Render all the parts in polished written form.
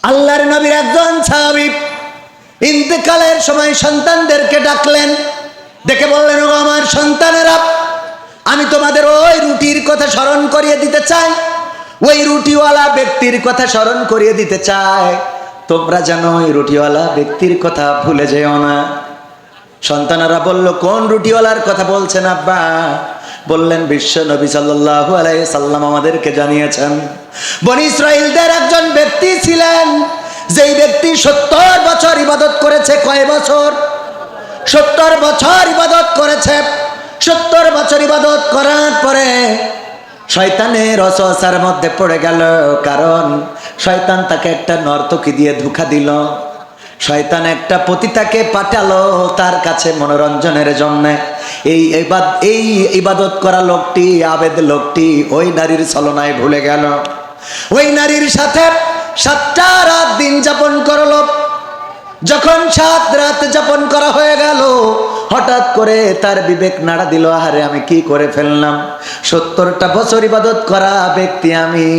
আল্লাহর নবীর একজন সাহাবী ইন্তেকালের সময় সন্তানদেরকে ডাকলেন, ডেকে বললেন, ও আমার সন্তানেরা, আমি তোমাদের ওই রুটির কথা স্মরণ করিয়ে দিতে চাই, ওই রুটিওয়ালা ব্যক্তির কথা স্মরণ করিয়ে দিতে চাই, তোমরা যেন ওই রুটিওয়ালা ব্যক্তির কথা ভুলে যেও না। সন্তানেরা বলল, কোন রুটিওয়ালার কথা বলছেন আব্বা? বললেন, বিশ্ব নবী সাল্লাল্লাহু আলাইহি সাল্লাম আমাদেরকে জানিয়েছেন, বনী ইসরাইলদের একজন ব্যক্তি ছিলেন, যেই ব্যক্তি 70 বছর ইবাদত করেছে। কয় বছর? 70 বছর ইবাদত করেছে। 70 বছর ইবাদত করার পরে শয়তানের ওয়াসওয়াসার মধ্যে পড়ে গেল, কারণ শয়তান তাকে একটা নর্তকী দিয়ে ধোঁকা দিল। শয়তান একটা পতিতাকে পাঠালো তার কাছে মনোরঞ্জনের জন্য। এই ইবাদত করা লোকটি, আবেদ লোকটি ওই নারীর ছলনায় ভুলে গেল, ওই নারীর সাথে 7টা রাত দিন যাপন করলো। যখন 7 রাত যাপন করা হয়ে গেল, হঠাৎ করে তার বিবেক নাড়া দিল, আরে আমি কি করে ফেললাম? 70টা বছর ইবাদত করা ব্যক্তি আমি,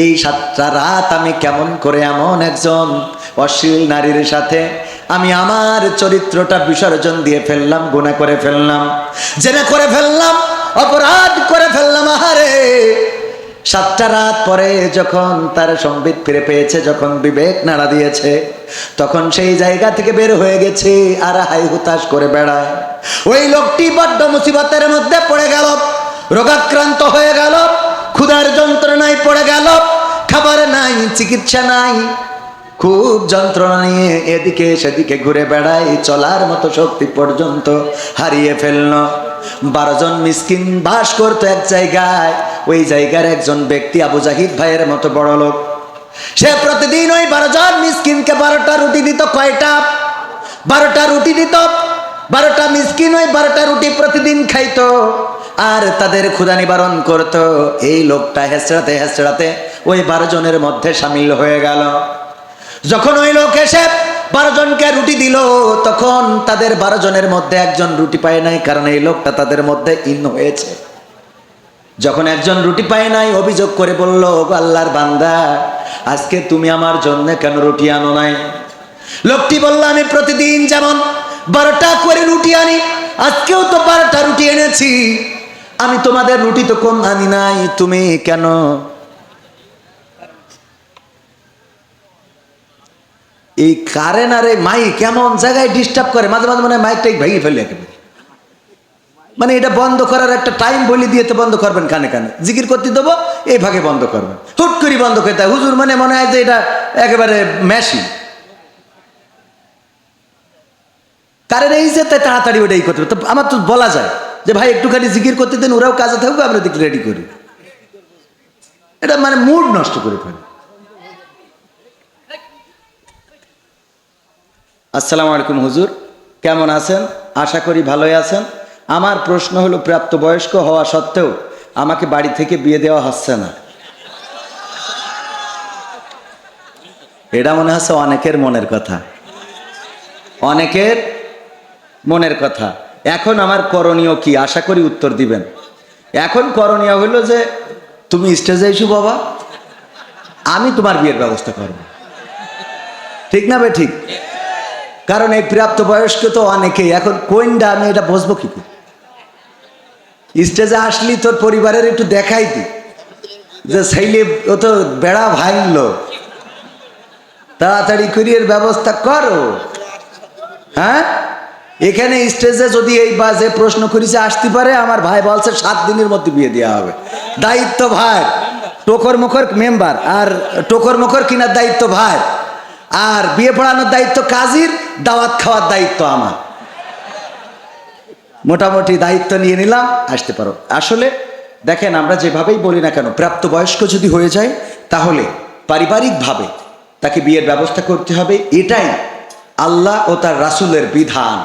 এই 7টা রাত আমি কেমন করে এমন একজন অশ্লীল নারীর সাথে আমি আমার চরিত্রটা বিসর্জন দিয়ে ফেললাম, গুনাহ করে ফেললাম, জেনা করে ফেললাম, অপরাধ করে ফেললাম। আহারে 7টা রাত পরে যখন তার সম্বিত ফিরে পেয়েছে, যখন বিবেক নাড়া দিয়েছে, তখন সেই জায়গা থেকে বের হয়ে গেছে আর হাই হুতাশ করে বেড়ায়। ওই লোকটি বড্ড মুসিবতের মধ্যে পড়ে গেল, রোগাক্রান্ত হয়ে গেল, ক্ষুধার যন্ত্রণায় পড়ে গেল, খাবার নাই, চিকিৎসা নাই, খুব যন্ত্রণা নিয়ে এদিকে সেদিকে ঘুরে বেড়ায়, চলার মতো শক্তি পর্যন্ত হারিয়ে ফেলল। 12 জন মিসকিন বাস করতো এক জায়গায়। ওই জায়গার একজন ব্যক্তি আবু জাহিদ ভাইয়ের মতো বড় লোক, সে প্রতিদিন ওই 12 জন মিসকিনকে 12টা রুটি দিত। কয়টা? 12টা রুটি দিত। 12টা মিসকিন ওই 12টা রুটি প্রতিদিন খাইতো আর তাদের ক্ষুধা নিবারণ করত। এই লোকটা হেসড়াতে হেসড়াতে ওই 12 জনের মধ্যে সামিল হয়ে গেল। যখন ওই লোক এসে 12 জনকে রুটি দিল, তখন তাদের 12 জনের মধ্যে একজন রুটি পায় নাই, কারণ এই লোকটা তাদের মধ্যে ইন হয়েছে। যখন একজন রুটি পায় নাই, অভিযোগ করে বলল, আল্লাহর বান্দা, আজকে তুমি আমার জন্য কেন রুটি আনো নাই? লোকটি বলল, আমি প্রতিদিন যেমন 12টা করে রুটি আনি, আজকেও তো 12টা রুটি এনেছি, আমি তোমাদের রুটি তো কম আনি নাই, তুমি কেন? এই কারেন্ট আর এই মাইক কেমন জায়গায় ডিস্টার্ব করে, মাঝে মাঝে মানে মাইকটাই ভেঙে ফেলে একেবারে। মানে এটা বন্ধ করার একটা টাইম বলে দিয়ে তো বন্ধ করবেন, কানে কানে জিকির করতে দেবো, এই ভাগে বন্ধ করবেন, হুট করে বন্ধ করে দেয় হুজুর, মানে মনে হয় যে এটা একেবারে মেশিন। কারেন্ট এই যে তাই তাড়াতাড়ি ওটাই করতে হবে। তো আমার তো বলা যায় যে ভাই একটুখানি জিকির করতে দেন, ওরাও কাজে থাকবে, আমরা দিকে রেডি করি। এটা মানে মুড নষ্ট করে ফেলে। আসসালামু আলাইকুম হুজুর, কেমন আছেন? আশা করি ভালোই আছেন। আমার প্রশ্ন হলো, প্রাপ্তবয়স্ক হওয়া সত্ত্বেও আমাকে বাড়ি থেকে বিয়ে দেওয়া হচ্ছে না। এটা মনে হচ্ছে অনেকের মনের কথা, অনেকের মনের কথা। এখন আমার করণীয় কি? আশা করি উত্তর দিবেন। এখন করণীয় হলো যে তুমি স্টেজে এসো বাবা, আমি তোমার বিয়ের ব্যবস্থা করব। ঠিক না বে? ঠিক। কারণ এই প্রাপ্তবয়স্ক তো অনেকেই, এখন কোনটা আমি এটা বুঝবো কি করে? স্টেজে আসলি তোর পরিবারের একটু দেখাই দি যে ছেলে ও তো বেড়া ভাঙলো, তাড়াতাড়ি করিয়ে ব্যবস্থা করো। হ্যাঁ, এখানে স্টেজে যদি এই বাজে প্রশ্ন করেছে আসতে পারে, আমার ভাই বলছে 7 দিনের মধ্যে বিয়ে দেওয়া হবে। দায়িত্ব ভাই, টোকর মুখর মেম্বার, আর টোকর মুখর কিনার দায়িত্ব ভাই, আর বিয়ে পড়ানোর দায়িত্ব কাজীর, দাওয়াত খাওয়ার দায়িত্ব আমার। মোটামুটি দায়িত্ব নিয়ে নিলাম, আসতে পারো। আসলে দেখেন, আমরা যেভাবেই বলি না কেন, প্রাপ্তবয়স্ক যদি হয়ে যায় তাহলে পারিবারিকভাবে তাকে বিয়ের ব্যবস্থা করতে হবে। এটাই আল্লাহ ও তার রাসূলের বিধান।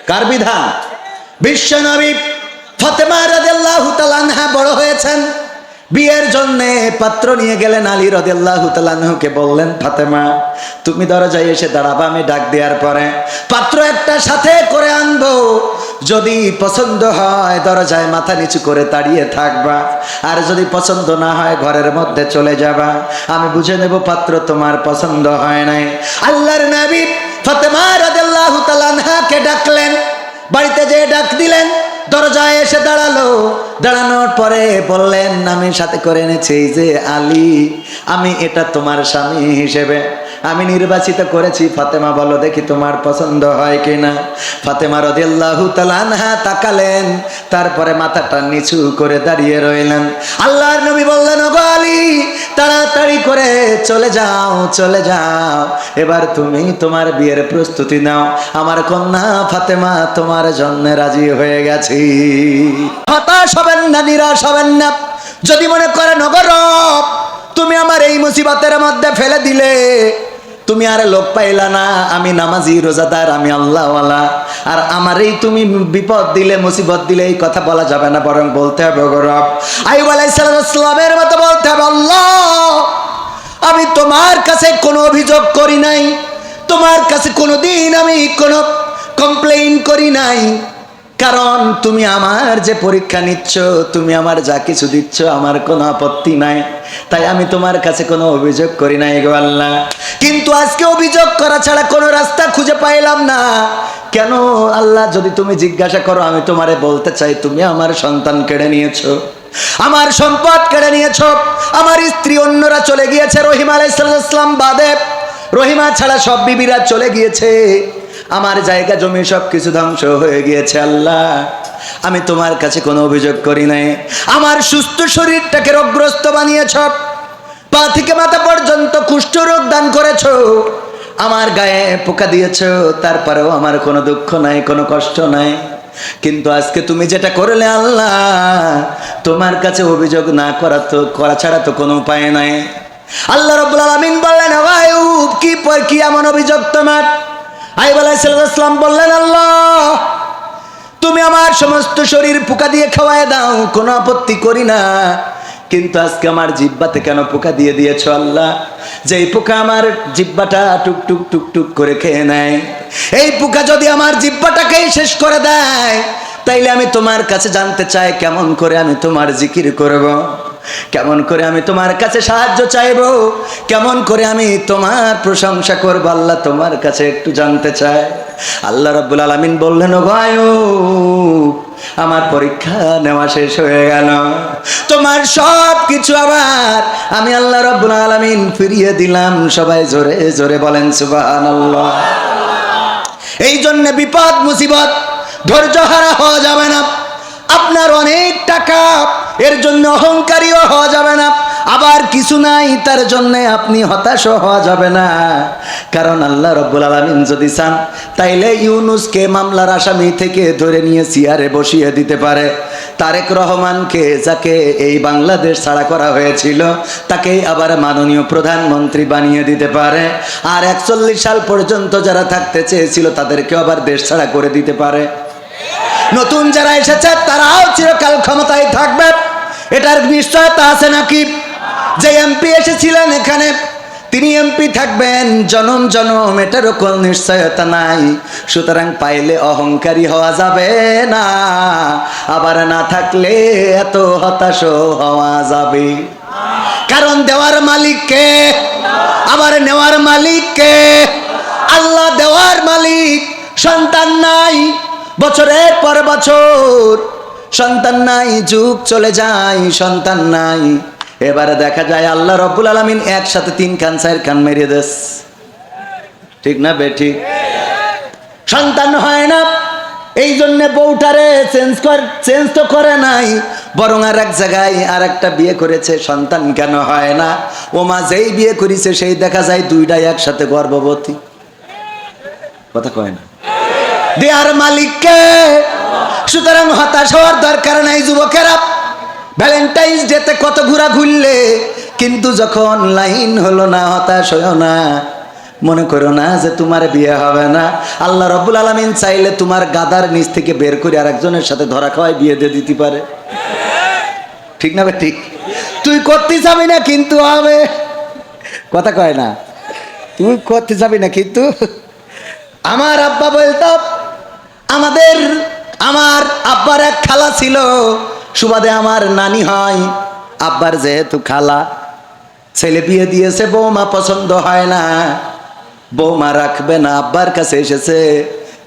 কার বিধান? বিশ্বনবী ফাতেমা রাদিয়াল্লাহু তাআলা আনহা বড় হয়েছেন, বিয়ের জন্য পাত্র নিয়ে গেলেন। আলী রাদিয়াল্লাহু তাআলা আনহুকে বললেন, ফাতেমা তুমি দরজায় এসে দাঁড়াবা, আমি ডাক দেওয়ার পরে পাত্র একটা সাথে করে আনবো, যদি পছন্দ হয় দরজায় মাথা নিচু করে দাঁড়িয়ে থাকবা, আর যদি পছন্দ না হয় ঘরের মধ্যে চলে যাবা। আমি বুঝে নেব পাত্র তোমার পছন্দ হয় নাই। আল্লাহর নবী ফাতেমা রাদিয়াল্লাহু তাআলা আনহাকে ডাকলেন, বাড়িতে যেয়ে ডাক দিলেন, দরজায় এসে দাঁড়ালো। দাঁড়ানোর পরে বললেন, আমি সাথে করে এনেছি এই যে আলী, আমি এটা তোমার স্বামী হিসেবে আমি নির্বাচিত করেছি। ফাতেমা বলো দেখি তোমার পছন্দ হয় কিনা। ফাতেমা রাদিয়াল্লাহু তাআলা আনহা তাকালেন, তারপরে মাথাটা নিচু করে দাঁড়িয়ে রইলেন। আল্লাহর নবী বললেন, ওগো আলী, তাড়াতাড়ি করে চলে যাও, চলে যাও, এবার তুমি তোমার বিয়ের প্রস্তুতি নাও, আমার কন্যা ফাতেমা তোমার জন্য রাজি হয়ে গেছে। হতাশ হবেন না, নিরাশ হবেন না। যদি মনে করেন ওগো রব, তুমি আমার এই মুসিবতের মধ্যে ফেলে দিলে, তুমি আর লোক পাইলা না, আমি নামাজি রোজাদার, আমি আল্লাহওয়ালা, আর আমারই তুমি বিপদ দিলে, মুসিবত দিলে, এই কথা বলা যাবে না, বরং বলতে হবে ওগো রব, আইয়ুব আলাইহিস সালামের মতো বলতে হবে, আল্লাহ, আমি তোমার কাছে কোনো অভিযোগ করি নাই, তোমার কাছে কোনোদিন আমি কোনো কমপ্লেইন করি নাই, কারণ তুমি আমার যে পরীক্ষা নিচ্ছ, তুমি আমার যা কিছু দিচ্ছ, আমার কোনো আপত্তি নাই, তাই আমি তোমার কাছে কোনো অভিযোগ করি নাই গো আল্লাহ। কিন্তু আজকে অভিযোগ করা ছাড়া কোনো রাস্তা খুঁজে পাইলাম না। কেন আল্লাহ? যদি তুমি জিজ্ঞাসা করো, আমি তোমারে বলতে চাই, তুমি আমার সন্তান কেড়ে নিয়েছো, আমার সম্পদ কেড়ে নিয়েছো, আমার স্ত্রী অন্যরা চলে গিয়েছে, রহিমা আলাইহিস সালাম বাদে, রহিমা ছাড়া সব বিবিরা চলে গিয়েছে, আমার জায়গা জমি সব কিছু ধ্বংস হয়ে গিয়েছে। আল্লাহ, আমি তোমার কাছে কোনো অভিযোগ করি নাই। আমার সুস্থ শরীরটাকে রোগগ্রস্ত বানিয়েছ, পা থেকে মাথা পর্যন্ত কুষ্ঠ রোগ দান করেছ, আমার গায়ে পোকা দিয়েছ, তারপরেও আমার কোনো দুঃখ নাই, কোনো কষ্ট নাই। কিন্তু আজকে তুমি যেটা করলে আল্লাহ, তোমার কাছে অভিযোগ না করা ছাড়া তো কোনো উপায় নাই। আল্লাহ রাব্বুল আলামিন বললেন, আইয়ুব, কি এমন অভিযোগ তোমার? আইয়ুব আলাইহিস সালাম বললেন, আল্লাহ, তুমি আমার সমস্ত শরীর পোকা দিয়ে খাওয়ায় দাও, কোনো আপত্তি করি না, কিন্তু আজকে আমার জিহ্বাতে কেন পোকা দিয়ে দিয়েছো আল্লাহ? যেই পোকা আমার জিহ্বাটা টুক টুক টুক টুক করে খেয়ে নেয়, এই পোকা যদি আমার জিহ্বাটাকেই শেষ করে দেয়, তাইলে আমি তোমার কাছে জানতে চাই, কেমন করে আমি তোমার জিকির করব, কেমন করে আমি তোমার কাছে সাহায্য চাইব, কেমন করে আমি তোমার প্রশংসা করব, আল্লাহ তোমার কাছে একটু জানতে চাই। আল্লাহ রাব্বুল আলামিন বললেন, ও আইয়ুব, আমার পরীক্ষা নেওয়া শেষ হয়ে গেল, তোমার সব কিছু আবার আমি আল্লাহ রাব্বুল আলামিন ফিরিয়ে দিলাম। সবাই জোরে জোরে বলেন সুবহানাল্লাহ। এই জন্য বিপদ মুসিবত ধৈর্য হারা হওয়া যাবে না। আপনার অনেক টাকা, এর জন্য অহংকারীও হওয়া যাবে না। আবার কিছু নাই, তার জন্য আপনি হতাশ হওয়া যাবে না। কারণ আল্লাহ রাব্বুল আলামিন যদি চান, তাইলে ইউনূসকে মামলার আসামি থেকে ধরে নিয়ে চেয়ারে বসিয়ে দিতে পারে। তারেক রহমানকে, যাকে এই বাংলাদেশ ছাড়া করা হয়েছিল, তাকে আবার মাননীয় প্রধানমন্ত্রী বানিয়ে দিতে পারে। আর 41 সাল পর্যন্ত যারা থাকতে চেয়েছিল, তাদেরকে আবার দেশ ছাড়া করে দিতে পারে। নতুন যারা এসেছে, তারাও চিরকাল ক্ষমতায় থাকবে, এটার নিশ্চয়তা আছে নাকি? যে এমপি এসেছিলেন এখানে, তিনি এমপি থাকবেন জনম জনম, এটারও কোনো নিশ্চয়তা নাই। সুতরাং পাইলে অহংকারী হওয়া যাবে না, আবার না থাকলে এত হতাশ হওয়া যাবে। কারণ দেওয়ার মালিক কে? আবার নেওয়ার মালিক কে? আল্লাহ দেওয়ার মালিক। সন্তান নাই, বছরের পর বছর সন্তান নাই, যুগ চলে যায়, সন্তান নাই। এবারে দেখা যায় আল্লাহ রাব্বুল আলামিন একসাথে 3 কান 4 কান মেরে দেস, ঠিক না বেঠিক? সন্তান হয় না, এই জন্য বউটারে চেঞ্জ তো করে নাই, বরং আর এক জায়গায় আর একটা বিয়ে করেছে। সন্তান কেন হয় না? ও মা যেই বিয়ে করেছে, সেই দেখা যায় 2টাই একসাথে গর্ভবতী। কথা কয় না? দেয়ার মালিককে। সুতরাং হতাশ হওয়ার দরকার নাই যুবকেরা। ভ্যালেন্টাইন্স ডেতে কত ঘোরা ঘুরলে, কিন্তু যখন লাইন হলো না, হতাশ হইও না। মনে করো না যে তোমার বিয়ে হবে না। আল্লাহ রাব্বুল আলামিন চাইলে তোমার গাদার নিচ থেকে বের করে আরেকজনের সাথে ধরা খাওয়ায় বিয়ে দিয়ে দিতে পারে, ঠিক না? ঠিক। তুই করতে যাবি না, কিন্তু হবে। কথা কয় না? তুই করতে যাবি না, কিন্তু আমার আব্বা বলতো, আমাদের আমার আব্বার এক খালা ছিল, সুবাদে আমার নানি হয়। আব্বার যেহেতু খালা, ছেলে বিয়ে দিয়েছে, বৌমা পছন্দ হয় না, বৌমা রাখবে না, আব্বার কাছে এসেছে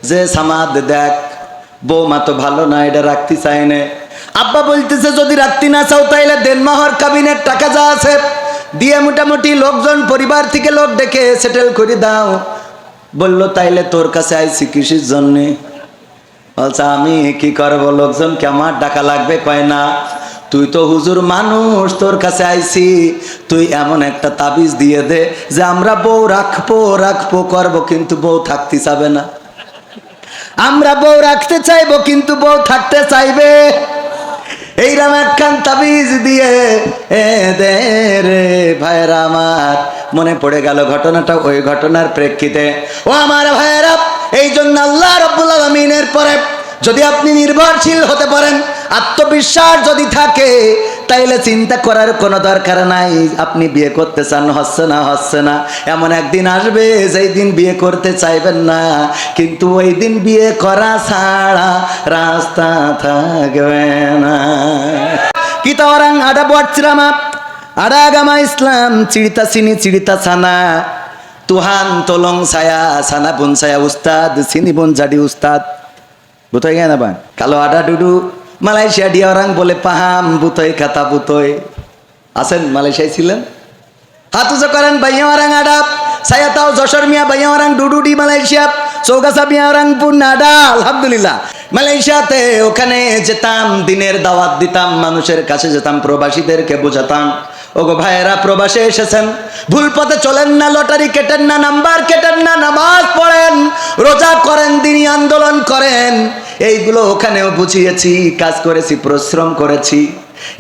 যে সামাদ দেখ, বৌমা তো ভালো না, এটা রাখতে চাই না। আব্বা বলতেছে যদি রাখতে না চাও তাইলে দেনমাহর কাবিনের টাকা যা আছে দিয়ে মোটামুটি লোকজন পরিবার থেকে লোক ডেকে সেটেল করে দাও। বললো তাইলে তোর কাছে আইছি কিসের জন্যে? বলছে আমি কি করবো, লোকজনকে আমার ডাকা লাগবে। কয় না, তুই তো হুজুর মানুষ, তোর কাছে আইছি, তুই এমন একটা তাবিজ দিয়ে দে যে আমরা বউ রাখবো রাখবো করবো কিন্তু বউ থাকতে চাবে না, আমরা বউ রাখতে চাইবো কিন্তু বউ থাকতে চাইবে। এইরকম একখান তাবিজ দিয়ে দে রে ভাইরা আমার। মনে পড়ে গেল ঘটনাটা, ওই ঘটনার প্রেক্ষিতে ও আমার ভাইরা, এই জন্য আল্লাহ রাব্বুল আলামিনের পরে যদি আপনি নির্ভরশীল হতে পারেন, আত্মবিশ্বাস যদি থাকে, তাইলে চিন্তা করার কোনো দরকার নাই। আপনি বিয়ে করতে চান, হচ্ছে না হচ্ছে না, এমন একদিন আসবে যেই দিন বিয়ে করতে চাইবেন না, কিন্তু ওই দিন বিয়ে করা ছাড়া রাস্তা থাকবে না। kita orang ada buat ceramah, ada agama Islam, cerita sini cerita sana, Tuhan tolong saya, sana pun saya ustad, sini pun jadi ustad. Betul kan Bang? Kalau ada duduk Malaysia, dia orang boleh paham butoy kata butoy. Asen Malaysia ছিলেন? Hath ucap karen banyak orang ada. Saya tahu Joshor Mia banyak orang duduk di Malaysia. Sogasa Mia orang pun ada, alhamdulillah. মালয়েশিয়াতে ওখানে যেতাম, দিনের দাওয়াত দিতাম, মানুষের কাছে যেতাম, প্রবাসীদেরকে বোঝাতাম, ওগো ভাইয়েরা প্রবাসে এসেছেন, ভুল পথে চলেন না, লটারি কেটেন না, নাম্বার কেটেন না, নামাজ পড়েন, রোজা করেন, দিনী আন্দোলন করেন। এইগুলো ওখানেও বুঝিয়েছি, কাজ করেছি, পরিশ্রম করেছি,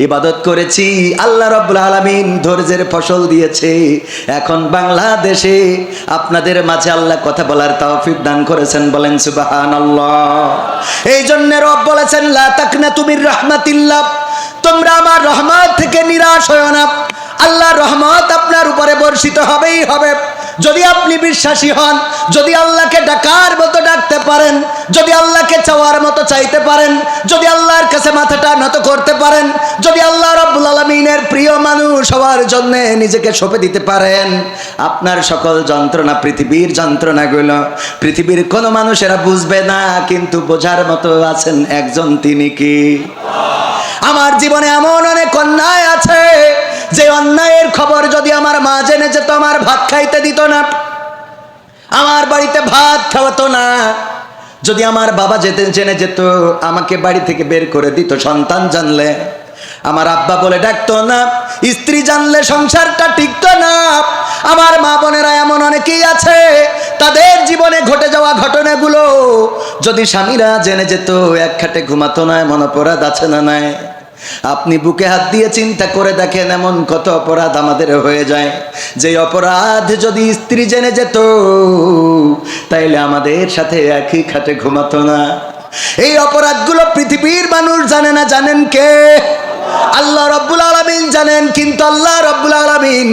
ইবাদত করেছি, আল্লাহ রাব্বুল আলামিন ধৈর্যের ফসল দিয়েছে। এখন বাংলাদেশে আপনাদের মাঝে আল্লাহ কথা বলার তৌফিক দান করেছেন, বলেন সুবহানাল্লাহ। এই জন্য রব বলেছেন লা তাকনাতু মির রাহমাতিল্লাহ, তোমরা আমার রহমত থেকে নিরাশ হয়ো না। আল্লাহর রহমত আপনার উপরে বর্ষিত হবেই হবে যদি আপনি বিশ্বাসী হন, যদি আল্লাহকে ডাকার মতো ডাকতে পারেন, যদি আল্লাহকে চাওয়ার মতো চাইতে পারেন, যদি আল্লাহর কাছে মাথাটা নত করতে পারেন, যদি আল্লাহ রাব্বুল আলামিনের প্রিয় মানুষ হওয়ার জন্য নিজেকে সঁপে দিতে পারেন, আপনার সকল যন্ত্রণা, পৃথিবীর যন্ত্রণাগুলো পৃথিবীর কোনো মানুষেরা বুঝবে না, কিন্তু বোঝার মতো আছেন একজন, তিনি কি? আমার জীবনে এমন অনেক অন্যায় আছে যে অন্যায়ের খবর যদি আমার মা জেনে যেত, আমার ভাত খাইতে দিত না, আমার বাড়িতে ভাত খাওয়াতো না। যদি আমার বাবা জেনে যেত, আমাকে বাড়ি থেকে বের করে দিত। সন্তান জানলে আমার আব্বা বলে ডাকতো না, স্ত্রী জানলে সংসারটা টিকতো না। আমার মা বোনেরা এমন অনেকেই আছে, তাদের জীবনে ঘটে যাওয়া ঘটনাগুলো যদি স্বামীরা জেনে যেত, এক খাটে ঘুমাতো না। এমন অপরাধ আছে না নাই? আপনি বুকে হাত দিয়ে চিন্তা করে দেখেন, এমন কত অপরাধ আমাদের হয়ে যায়, যে অপরাধ যদি স্ত্রী জেনে যেত, তাইলে আমাদের সাথে একই খাটে ঘুমাতো না। এই অপরাধগুলো পৃথিবীর মানুষ জানে না, জানেন কে? আল্লাহ রাব্বুল আলামিন জানেন। কিন্তু আল্লাহ রাব্বুল আলামিন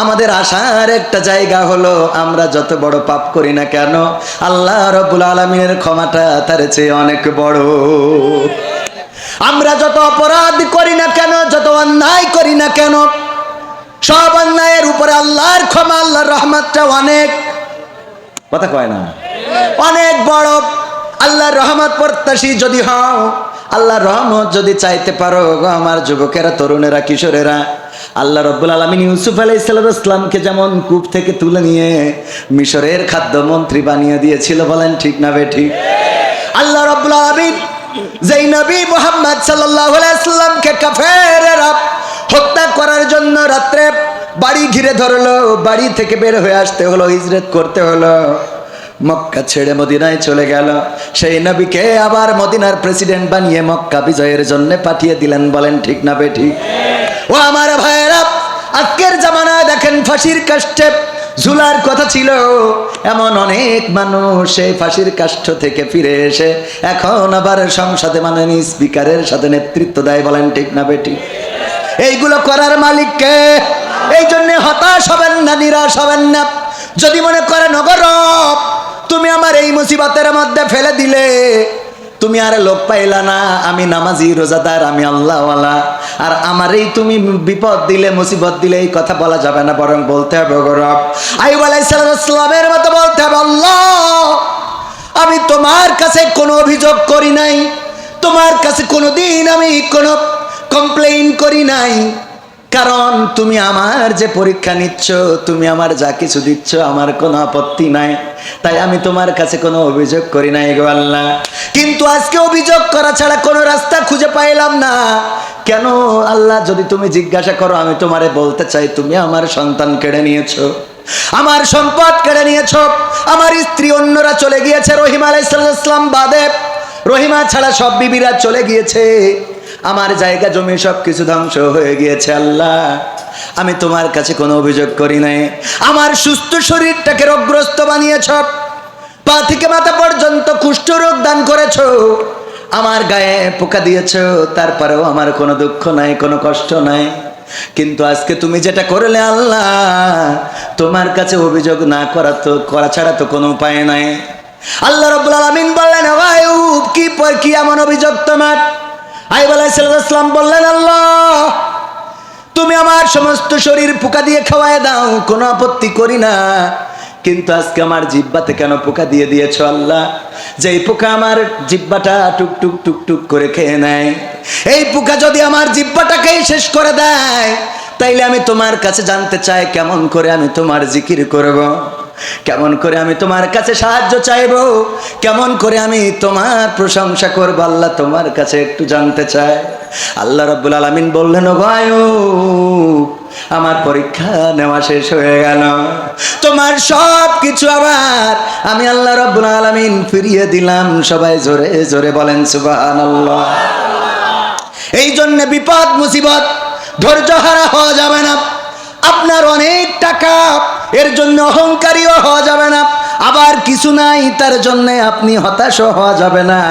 আমাদের আশার একটা জায়গা হলো, আমরা যত বড় পাপ করি না কেন, আল্লাহ রাব্বুল আলামিনের ক্ষমাটা তার চেয়ে অনেক বড়। আমরা যত অপরাধ করি না কেন, যত অন্যায় করি না কেন, সব অন্যায়ের উপরে আল্লাহর ক্ষমা, আল্লাহর রহমতটা অনেক, কথা কয় না, অনেক বড়। আল্লাহর রহমত প্রত্যাশী যদি হও, আল্লাহর রহমত যদি চাইতে পারো, আমার যুবকেরা, তরুণেরা, কিশোরেরা, আল্লাহ রাব্বুল আলামিন ইউসুফ আলাইহিস সালামকে যেমন কূপ থেকে তুলে নিয়ে মিশরের খাদ্যমন্ত্রী বানিয়ে দিয়েছিল, বলেন ঠিক না বেঠিক? আল্লাহ রাব্বুল আলামিন যেই নবী মুহাম্মদ সাল্লাল্লাহু আলাইহি সাল্লামকে কাফেররা হত্যা করার জন্য রাত্রে বাড়ি ঘিরে ধরলো, বাড়ি থেকে বের হয়ে আসতে হলো, হিজরত করতে হলো, মক্কা ছেড়ে মদিনায় চলে গেল, সেই নবীকে আবার মদিনার প্রেসিডেন্ট বানিয়ে মক্কা বিজয়ের জন্য পাঠিয়ে দিলেন, বলেন ঠিক না বেঠিক? ও আমার ভাইয়েরা, আজকের জামানায় দেখেন ফাঁসির কাষ্ঠে ঝুলার কথা ছিল, এমন অনেক মানুষ সেই ফাঁসির কাষ্ঠ থেকে ফিরে এসে এখন আবার সংসদে মাননীয় স্পিকারের সাথে নেতৃত্ব দেয়, বলেন ঠিক না বেঠিক? এইগুলো করার মালিক কে? এই জন্য হতাশ হবেন না, নিরাশ হবেন না। যদি মনে করেন ওগো রব, তুমি আমার এই মুসিবতের মধ্যে ফেলে দিলে, তুমি আর লোক পাইলা না আমি নামাজি রোজাদার, আমি আল্লাহওয়ালা, আর আমারই তুমি বিপদ দিলে মুসিবত দিলে এই কথা বলা যাবে না, বরং বলতে হবে গৌরব আইয়ুব আলাইহিস সালামের মতো বলতে হবে, আল্লাহ আমি তোমার কাছে কোনো অভিযোগ করি নাই, তোমার কাছে কোনোদিন আমি কোনো কমপ্লেইন করি নাই, কারণ তুমি আমার যে পরীক্ষা নিচ্ছ, তুমি আমার যা কিছু দিচ্ছ আমার কোনো আপত্তি নাই, তাই আমি তোমার কাছে কোনো অভিযোগ করি নাই গো আল্লাহ। কিন্তু আজকে অভিযোগ করা ছাড়া কোনো রাস্তা খুঁজে পাইলাম না। কেন আল্লাহ? যদি তুমি জিজ্ঞাসা করো আমি তোমারে বলতে চাই, তুমি আমার সন্তান কেড়ে নিয়েছো, আমার সম্পদ কেড়ে নিয়েছো, আমার স্ত্রী অন্যরা চলে গিয়েছে, রহিমা আলাইহিস সালাম বাদে, রহিমা ছাড়া সব বিবিরা চলে গিয়েছে, আমার জায়গা জমি সব কিছু ধ্বংস হয়ে গিয়েছে। আল্লাহ আমি তোমার কাছে কোনো অভিযোগ করি নাই, আমার সুস্থ শরীরটাকে রোগগ্রস্ত বানিয়েছ, পা থেকে মাথা পর্যন্ত কুষ্ঠ রোগ দান করেছ, আমার গায়ে পোকা দিয়েছ, তারপরেও আমার কোনো দুঃখ নাই, কোনো কষ্ট নাই। কিন্তু আজকে তুমি যেটা করলে আল্লাহ, তোমার কাছে অভিযোগ না করা ছাড়া তো কোনো উপায় নাই। আল্লাহ রাব্বুল আলামিন বললেন, আইয়ুব কি এমন অভিযোগ তোমার? আইয়ুব আলাইহিস সালাম বললেন, আল্লাহ তুমি আমার সমস্ত শরীর পোকা দিয়ে খাওয়ায় দাও, কোনো আপত্তি করি না, কিন্তু আজকে আমার জিহ্বাতে কেন পোকা দিয়ে দিয়েছো আল্লাহ? যেই পোকা আমার জিহ্বাটা টুকটুক টুকটুক করে খেয়ে নেয়, এই পোকা যদি আমার জিহ্বাটাকেই শেষ করে দেয়, তাইলে আমি তোমার কাছে জানতে চাই কেমন করে আমি তোমার জিকির করব, কেমন করে আমি তোমার কাছে সাহায্য চাইব, কেমন করে আমি তোমার প্রশংসা করব, আল্লাহ তোমার কাছে একটু জানতে চাই। আল্লাহ রাব্বুল আলামিন বললেন, ও আইয়ুব আমার পরীক্ষা নেওয়া শেষ হয়ে গেল, তোমার সব কিছু আবার আমি আল্লাহ রাব্বুল আলামিন ফিরিয়ে দিলাম। সবাই জোরে জোরে বলেন সুবহানাল্লাহ। এই জন্য বিপদ মুসিবত ধৈর্য হারা হওয়া যাবে না। আপনার অনেক টাকা, এর জন্য অহংকারীও হওয়া যাবে না, আবার কিছু নাই তার জন্য আপনি হতাশ হওয়া যাবে না।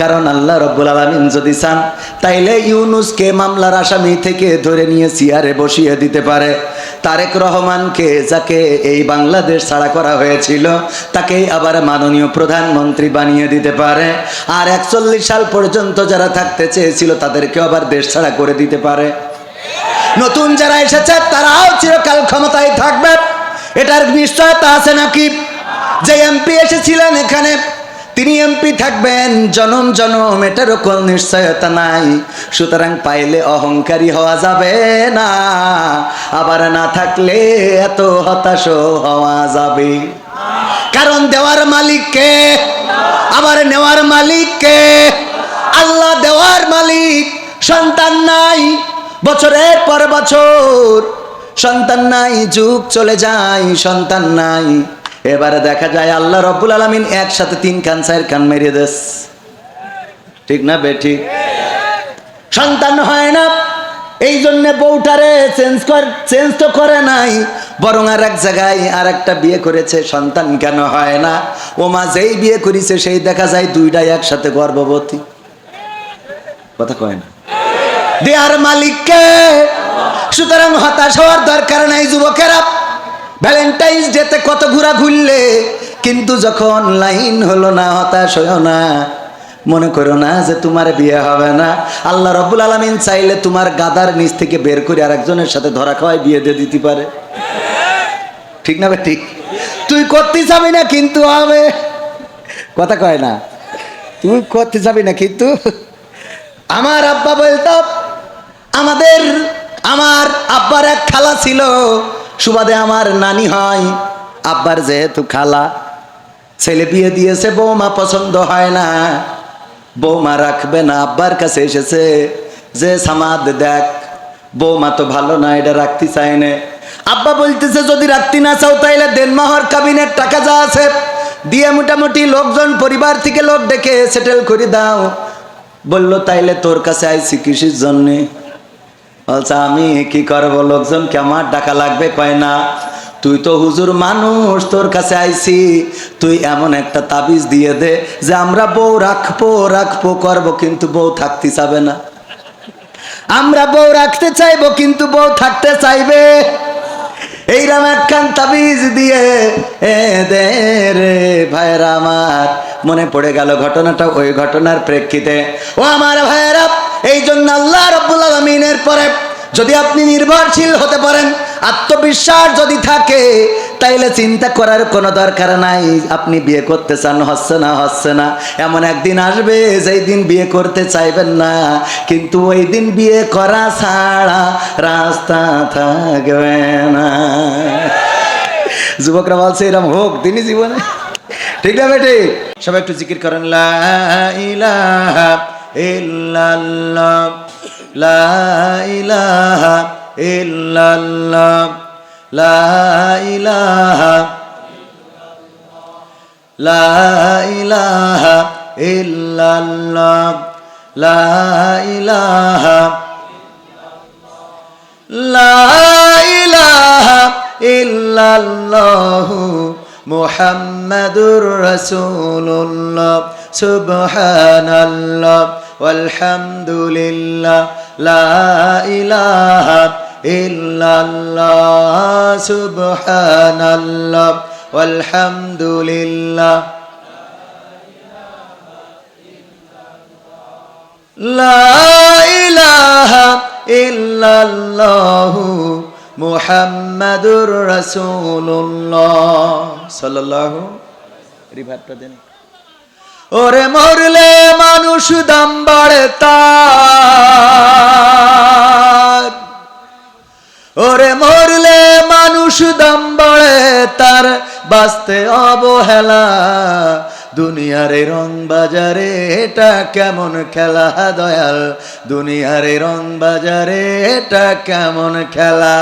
কারণ আল্লাহ রাব্বুল আলামিন যদি চান তাইলে ইউনূসকে মামলার আসামি থেকে ধরে নিয়ে চেয়ারে বসিয়ে দিতে পারে, তারেক রহমানকে যাকে এই বাংলাদেশ ছাড়া করা হয়েছিল তাকেই আবার মাননীয় প্রধানমন্ত্রী বানিয়ে দিতে পারে, আর 41 সাল পর্যন্ত যারা থাকতে চেয়েছিল তাদেরকে আবার দেশ ছাড়া করে দিতে পারে। নতুন যারা এসেছে তারাও চিরকাল ক্ষমতায় থাকবে, এটার নিশ্চয়তা আছে নাকি? যে এমপি এসেছিলেন এখানে তিনি এমপি থাকবেন জনম জনম, এটারও কোনো নিশ্চয়তা নাই। সুতরাং পাইলে অহংকারী হওয়া যাবে না, আবার না থাকলে এত হতাশ হওয়া যাবে। কারণ দেওয়ার মালিক কে, আবার নেওয়ার মালিক কে? আল্লাহ দেওয়ার মালিক। সন্তান নাই, বছরের পর বছর সন্তান নাই, যুগ চলে যায়, সন্তান নাই। এবারে দেখা যায় আল্লাহ রাব্বুল আলামিন একসাথে 3 কান 4 কান মেরে দেস, ঠিক না বেঠিক? সন্তান হয় না, এই জন্য বউটারে চেঞ্জ তো করে নাই, বরং আর এক জায়গায় আর একটা বিয়ে করেছে। সন্তান কেন হয় না? ও মা যেই বিয়ে করেছে সেই দেখা যায় দুইটাই একসাথে গর্ভবতী। কথা কয় না? দেয়ার মালিককে। সুতরাং হতাশ হওয়ার দরকার নাই যুবকেরা। ভ্যালেন্টাইন্স ডেতে কত ঘোরা ঘুরলে, কিন্তু যখন লাইন হলো না হতাশ হইও না, মনে করো না যে তোমার বিয়ে হবে না। আল্লাহ রাব্বুল আলামিন চাইলে তোমার গাদার নিচ থেকে বের করে আরেকজনের সাথে ধরা খাওয়ায় বিয়ে দিয়ে দিতে পারে, ঠিক না? ঠিক। তুই করতে যাবি না কিন্তু হবে, কথা কয় না? তুই করতে যাবি না কিন্তু। আমার আব্বা বলতো, আমার আব্বার এক খালা ছিল, সুবাদে আমার নানি হয়। আব্বার যেহেতু খালা, ছেলে বিয়ে দিয়েছে, বৌমা পছন্দ হয় না, বৌমা রাখবে না, আব্বার কাছে এসেছে যে সামাদ দেখ বৌমা তো ভালো না, এটা রাখতে চাই না। আব্বা বলতেছে যদি রাখতে না চাও তাইলে দেনমাহর কাবিনের টাকা যা আছে দিয়ে মোটামুটি লোকজন পরিবার থেকে লোক ডেকে সেটেল করে দাও। বলল তাইলে তোর কাছে আইছি কিসের জন্যে? বলছে আমি কি করবো, লোকজনকে আমার টাকা লাগবে, কয় না তুই তো হুজুর মানুষ, তোর কাছে আইছি, তুই এমন একটা তাবিজ দিয়ে দে যে আমরা বউ রাখবো করবো, কিন্তু বউ থাকতে চাবে না। আমরা বউ রাখতে চাইবো কিন্তু বউ থাকতে চাইবে। এইরকম একখান তাবিজ দিয়ে দে রে ভাইরা আমার, মনে পড়ে গেল ঘটনাটা, ওই ঘটনার প্রেক্ষিতে ও আমার ভাইয়েরা, এই জন্য আল্লাহ রাব্বুল আলামিনের পরে যদি আপনি নির্ভরশীল হতে পারেন, আত্মবিশ্বাস যদি থাকে, তাইলে চিন্তা করার কোনো দরকার নাই আপনি বিয়ে করতে চান, হচ্ছে না। এমন একদিন আসবে যেই দিন বিয়ে করতে চাইবেন না, কিন্তু ওই দিন বিয়ে করা ছাড়া রাস্তা থাকবে না। যুবকরা বলছে এরকম হোক দিনই জীবনে, ঠিক না বেটি? সবাই একটু জিকির করেন, লা ইলাহা ইল্লাল্লাহ, লা ইলাহা ইল্লাল্লাহ, লা ইলাহা, লা ইলাহা ইল্লাল্লাহ, লা ইলাহা, লা ইলাহা ইল্লাল্লাহু মুহাম্মাদুর রাসূলুল্লাহ, সুবহানাল্লাহ ওয়ালহামদুলিল্লাহ, লা ইলাহা ইল্লাল্লাহ, সুবহানাল্লাহ ওয়ালহামদুলিল্লাহ, লা ইলাহা ইল্লাল্লাহু মুহাম্মাদুর রাসূলুল্লাহ সাল্লাল্লাহু রিভারটা দেন। ওরে মরলে মানুষ দাম বাড়ে তার, ওরে মরলে মানুষ দাম বাড়ে তার, বাঁচতে অবহেলা দুনিয়ারে রং বাজারে, এটা কেমন খেলা দয়াল, দুনিয়ারে রং বাজারে এটা কেমন খেলা,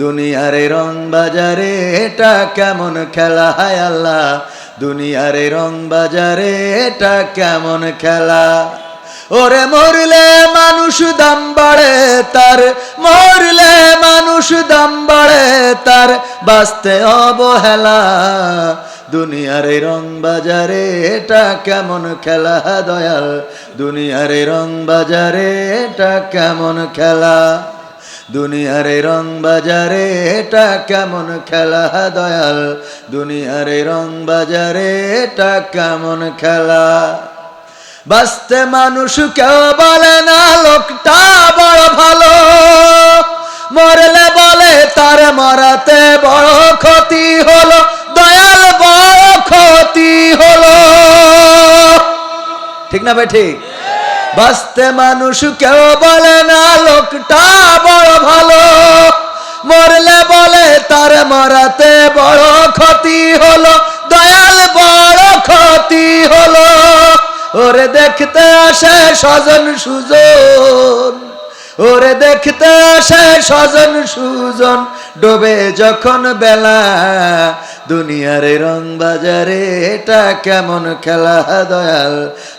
দুনিয়ারে রং বাজারে এটা কেমন খেলা, হায় আল্লাহ দুনিয়ারে রং বাজারে এটা কেমন খেলা। ওরে মরলে মানুষ দাম বাড়ে তার, মরলে মানুষ দাম বাড়ে তার, বাঁচতে অবহেলা দুনিয়ারে রং বাজারে এটা কেমন খেলা দয়াল, দুনিয়ারে রং বাজারে এটা কেমন খেলা, দুনিয়ারে রং বাজারে এটা কেমন খেলা দয়াল, দুনিয়ারে রং বাজারে এটা কেমন খেলা। বাঁচতে মানুষ কেউ বলে না লোকটা বড় ভালো, মরলে বলে তার মরাতে বড় ক্ষতি হলো, দয়াল বড় ক্ষতি হলো, ঠিক না ভাই? ঠিক। বাঁচতে মানুষ কেউ বলে না লোকটা বড় ভালো, মরলে বলে তার মরাতে বড় ক্ষতি হলো, দয়াল বড় ক্ষতি হলো। ওরে দেখতে আসে স্বজন সুজন, ওরে দেখতে আসে স্বজন সুজন, ডোবে যখন বেলা দুনিয়ারে রং বাজারে এটা কেমন খেলা দয়াল,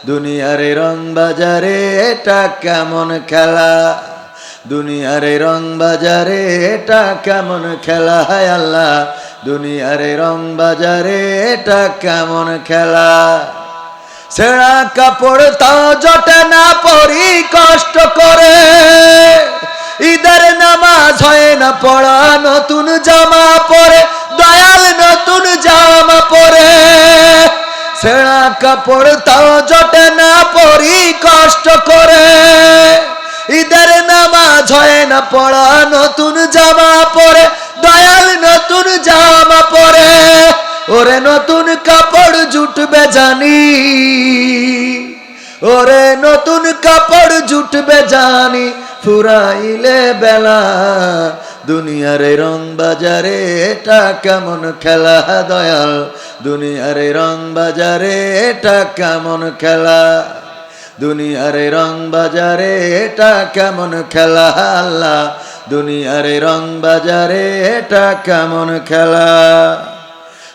দুনিয়ারে রং বাজারে এটা কেমন খেলা, দুনিয়ারে রং বাজারে এটা কেমন খেলা, হায় আল্লাহ দুনিয়ারে রং বাজারে এটা কেমন খেলা। ছেঁড়া কাপড় তাও জটে না পরি কষ্ট করে, ঈদের নামাজ হয় না পড়া নতুন জামা পরে, দয়াল নতুন জামা পরে। ছেঁড়া কাপড় তাও জটে না পরি কষ্ট করে, ঈদের নামাজ হয় না পড়া নতুন জামা পরে, দয়াল নতুন জামা পরে। ওরে নতুন কাপড় জুটবে জানি, ওরে নতুন কাপড় জুটবে জানি, ফুরাইলে বেলা দুনিয়ারে রং বাজারে এটা কেমন খেলা দয়াল, দুনিয়ারে রং বাজারে এটা কেমন খেলা, দুনিয়ারে রং বাজারে এটা কেমন খেলা, আল্লাহ দুনিয়ারে রং বাজারে এটা কেমন খেলা।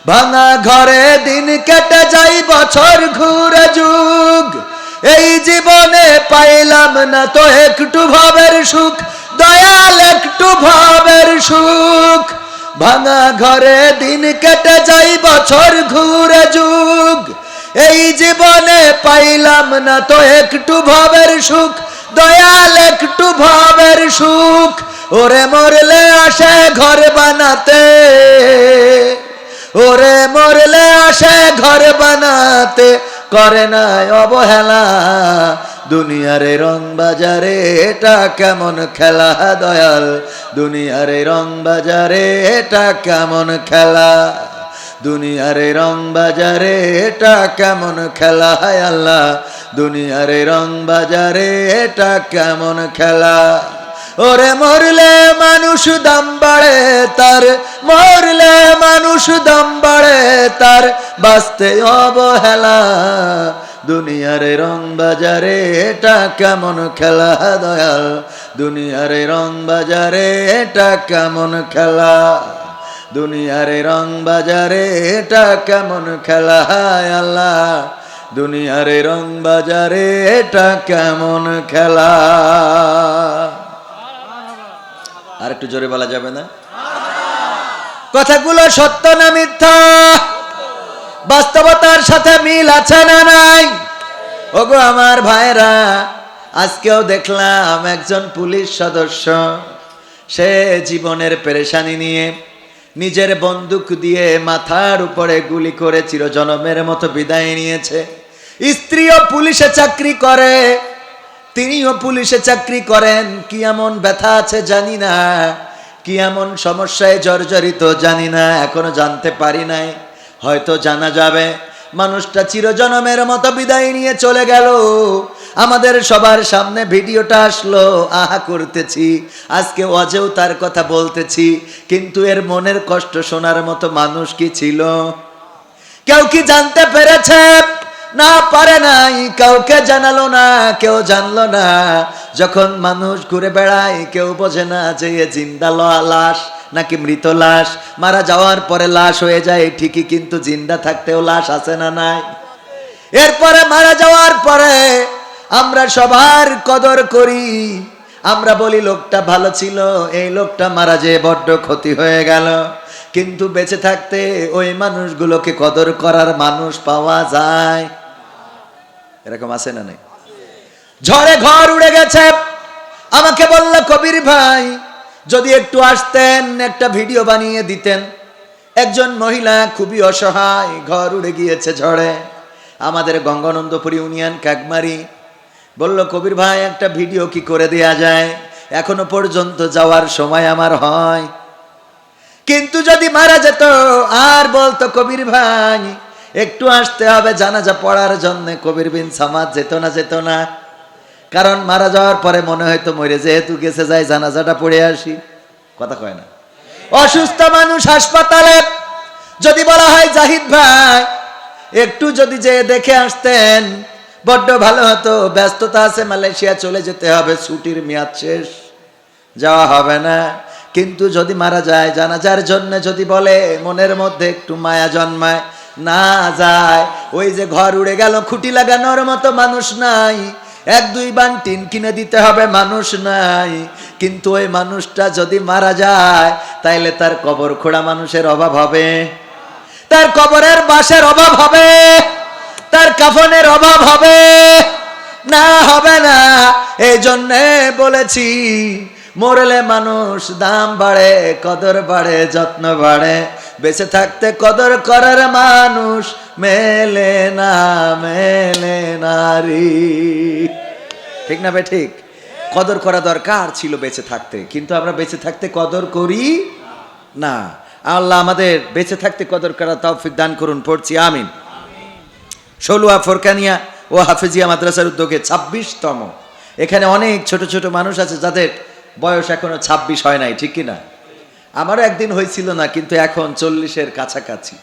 ভাঙা ঘরে দিন কেটে যাই বছর ঘুরে যুগ, এই জীবনে পাইলাম না তো একটু ভাবের সুখ, দয়াল একটু ভাবের সুখ। ভাঙা ঘরে দিন কেটে যাই বছর ঘুরে যুগ, এই জীবনে পাইলাম না তো একটু ভাবের সুখ, দয়াল একটু ভাবের সুখ। ওরে মরলে আসে ঘর বানাতে, ওরে মরলে আসে ঘর বানাতে, করে না অবহেলা। দুনিয়ার রং বাজারে এটা কেমন খেলা দয়াল, দুনিয়ার রং বাজারে এটা কেমন খেলা, দুনিয়ার রং বাজারে এটা কেমন খেলা, হায় আল্লাহ দুনিয়ার রং বাজারে এটা কেমন খেলা। ওরে মরলে মানুষ দাম বাড়ে তার, মরলে মানুষ দাম বাড়ে তার, বাঁচতে অবহেলা। দুনিয়ার রং বাজারে এটা কেমন খেলা দয়াল, দুনিয়ার রং বাজারে এটা কেমন খেলা, দুনিয়ার রং বাজারে এটা কেমন খেলা, হায় আল্লাহ দুনিয়ার রং বাজারে এটা কেমন খেলা। আর একটু জোরে বলা যাবে না? কথাগুলো সত্য না মিথ্যা? বাস্তবতার সাথে মিল আছে না নাই? ওগো আমার ভাইরা, আজকেও দেখলাম একজন পুলিশ সদস্য, সে জীবনের পেরেশানি নিয়ে নিজের বন্দুক দিয়ে মাথার উপরে গুলি করে চিরজনমের মতো বিদায় নিয়েছে। স্ত্রীও পুলিশে চাকরি করে, তিনিও পুলিশে চাকরি করেন। কি এমন ব্যথা আছে জানি না, কি এমন সমস্যায় জর্জরিত জানি না, এখনো জানতে পারি নাই, হয়তো জানা যাবে। মানুষটা চিরজনমের মতো বিদায় নিয়ে চলে গেল। আমাদের সবার সামনে ভিডিওটা আসলো, আহা করতেছি, আজকে ওয়াজেও তার কথা বলতেছি, কিন্তু এর মনের কষ্ট শোনার মতো মানুষ কি ছিল? কেউ কি জানতে পেরেছে? না, পারে নাই, কাউকে জানালো না, কেউ জানলো না। যখন মানুষ ঘুরে বেড়ায় কেউ বোঝে না যে এ জিন্দা লাশ নাকি মৃত লাশ। মারা যাওয়ার পরে লাশ হয়ে যায় ঠিকই, কিন্তু জিন্দা থাকতেও লাশ আছে না নাই? এরপরে মারা যাওয়ার পরে আমরা সবার কদর করি, আমরা বলি লোকটা ভালো ছিল, এই লোকটা মারা যেয়ে বড্ড ক্ষতি হয়ে গেল। কিন্তু বেঁচে থাকতে ওই মানুষগুলোকে কদর করার মানুষ পাওয়া যায়? এরকম আছে না নাই? ঝড়ে ঘর উড়ে গেছে, আমাকে বলল কবির ভাই যদি একটু আসতেন, একটা ভিডিও বানিয়ে দিতেন। একজন মহিলা খুবই অসহায়, ঘর উড়ে গিয়েছে ঝড়ে, আমাদের গঙ্গানন্দপুর ইউনিয়ন কাকমারি। বলল কবির ভাই একটা ভিডিও কি করে দেয়া যায়? এখনো পর্যন্ত যাওয়ার সময় আমার হয়, কিন্তু যদি মারা যেত আর বলতো কবির ভাই একটু আসতে হবে জানাজা পড়ার জন্য, কবির বিন সামাদ যেত না। কারণ মারা যাওয়ার পরে মনে হয়তো মরে যেহেতু গেছে, যাই জানাজাটা পড়ে আসি। কথা কয় না? অসুস্থ মানুষ হাসপাতালে যদি বলা হয় জাহিদ ভাই একটু যদি যে দেখে আসতেন বড্ড ভালো হতো, ব্যস্ততা আছে, মালয়েশিয়া চলে যেতে হবে, ছুটির মেয়াদ শেষ, যাওয়া হবে না। কিন্তু যদি মারা যায় জানাজার জন্য যদি বলে, মনের মধ্যে একটু মায়া জন্মায়, না যায়। ওই যে ঘর উড়ে গেল, খুঁটি লাগানোর মতো মানুষ নাই, এক দুই বান টিন কিনে দিতে হবে, মানুষ নাই। কিন্তু ওই মানুষটা যদি মারা যায় তাইলে তার কবর খোঁড়া মানুষের অভাব হবে, তার কবরের বাসের অভাব হবে, তার কাফনের অভাব হবে না? হবে না। এই জন্যে বলেছি মরলে মানুষ দাম বাড়ে, কদর বাড়ে, যত্ন বাড়ে, বেঁচে থাকতে কদর করার মানুষ মেলে না, মেলে নারী। ঠিক না বে ঠিক? কদর করা দরকার ছিল বেঁচে থাকতে, কিন্তু আমরা বেঁচে থাকতে কদর করি না। আল্লাহ আমাদের বেঁচে থাকতে কদর করা তৌফিক দান করুন, পড়ছি আমিন। ষোলুয়া ফোরকানিয়া ও হাফেজিয়া মাদ্রাসার উদ্যোগে 26তম, এখানে অনেক ছোট ছোট মানুষ আছে যাদের বয়স এখনো 26 হয় নাই, ঠিক কিনা? আমারও একদিন হয়েছিল না, কিন্তু এখন 40-এর কাছাকাছি,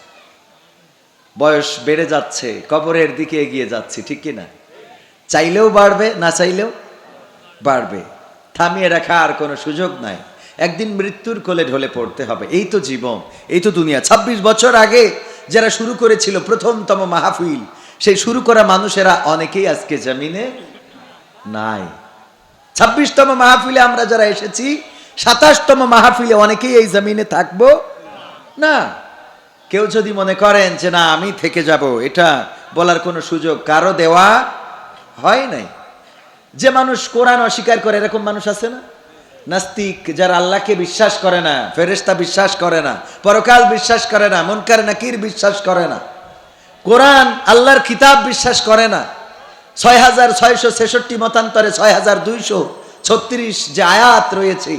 বয়স বেড়ে যাচ্ছে, কবরের দিকে এগিয়ে যাচ্ছি, ঠিক কিনা? চাইলেও বাড়বে, না চাইলেও বাড়বে, থামিয়ে রাখা আর কোনো সুযোগ নাই। একদিন মৃত্যুর কোলে ঢলে পড়তে হবে, এই তো জীবন, এই তো দুনিয়া। 26 বছর আগে যারা শুরু করেছিল প্রথমতম মাহফিল, সেই শুরু করা মানুষেরা অনেকেই আজকে জমিনে নাই। 26তম মাহফিলে আমরা যারা এসেছি, 27তম মাহফিলে অনেকেই এই জমিনে থাকবো না। কেউ যদি মনে করেন যে না আমি থেকে যাব, এটা বলার কোনো সুযোগ কারো দেওয়া হয় নাই। যে মানুষ কোরআন অস্বীকার করে, এরকম মানুষ আছে না? নাস্তিক, যারা আল্লাহকে বিশ্বাস করে না, ফেরেশতা বিশ্বাস করে না, পরকাল বিশ্বাস করে না, মুনকার নাকির বিশ্বাস করে না, কোরআন আল্লাহর কিতাব বিশ্বাস করে না। 6666 মতান্তরে 6236 যে আয়াত রয়েছে,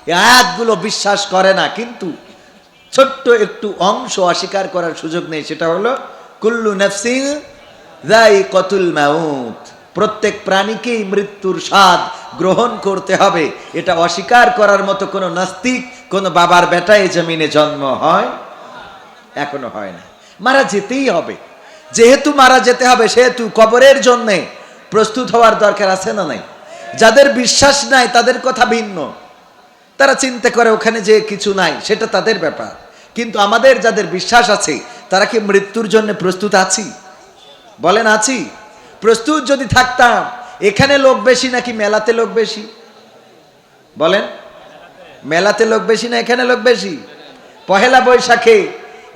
এই আয়াতগুলো বিশ্বাস করে না। কিন্তু ছোট্ট একটু অংশ অস্বীকার করার সুযোগ নেই, সেটা হলো কুল্লু নাফসিন যায়িকাতুল মাউত, প্রত্যেক প্রাণীকেই মৃত্যুর স্বাদ গ্রহণ করতে হবে। এটা অস্বীকার করার মতো কোনো নাস্তিক, কোনো বাবার বেটায় জমিনে জন্ম হয় এখনো হয় না। মারা যেতেই হবে, যেহেতু মারা যেতে হবে সেহেতু কবরের জন্যে প্রস্তুত হওয়ার দরকার আছে না নাই? যাদের বিশ্বাস নাই তাদের কথা ভিন্ন, তারা চিন্তা করে ওখানে যে কিছু নাই, সেটা তাদের ব্যাপার। কিন্তু আমাদের যাদের বিশ্বাস আছে, তারা কি মৃত্যুর জন্য প্রস্তুত আছি? বলেন আছি? প্রস্তুত যদি থাকতাম, এখানে লোক বেশি নাকি মেলাতে লোক বেশি? বলেন, মেলাতে লোক বেশি না এখানে লোক বেশি? পহেলা বৈশাখে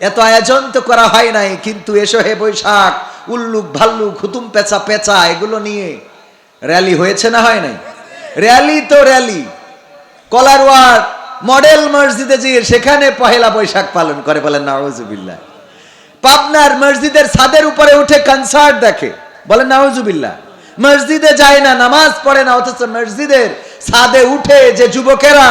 এত আয়োজন তো করা হয় নাই, কিন্তু এসো হে বৈশাখ, উল্লুক ভাল্লুক হুতুম পেঁচা পেঁচা এগুলো নিয়ে র্যালি হয়েছে না হয় নাই? র্যালি তো র্যালি, কলারওয়ার মডেল মসজিদে গিয়ে সেখানে পহেলা বৈশাখ পালন করে, বলেন নাউজুবিল্লাহ। পাবনার মসজিদের ছাদের উপরে উঠে কনসার্ট দেখে, বলেন নাউজুবিল্লাহ। মসজিদে যায় না, নামাজ পড়ে না, অথচ মসজিদের ছাদে উঠে যে যুবকেরা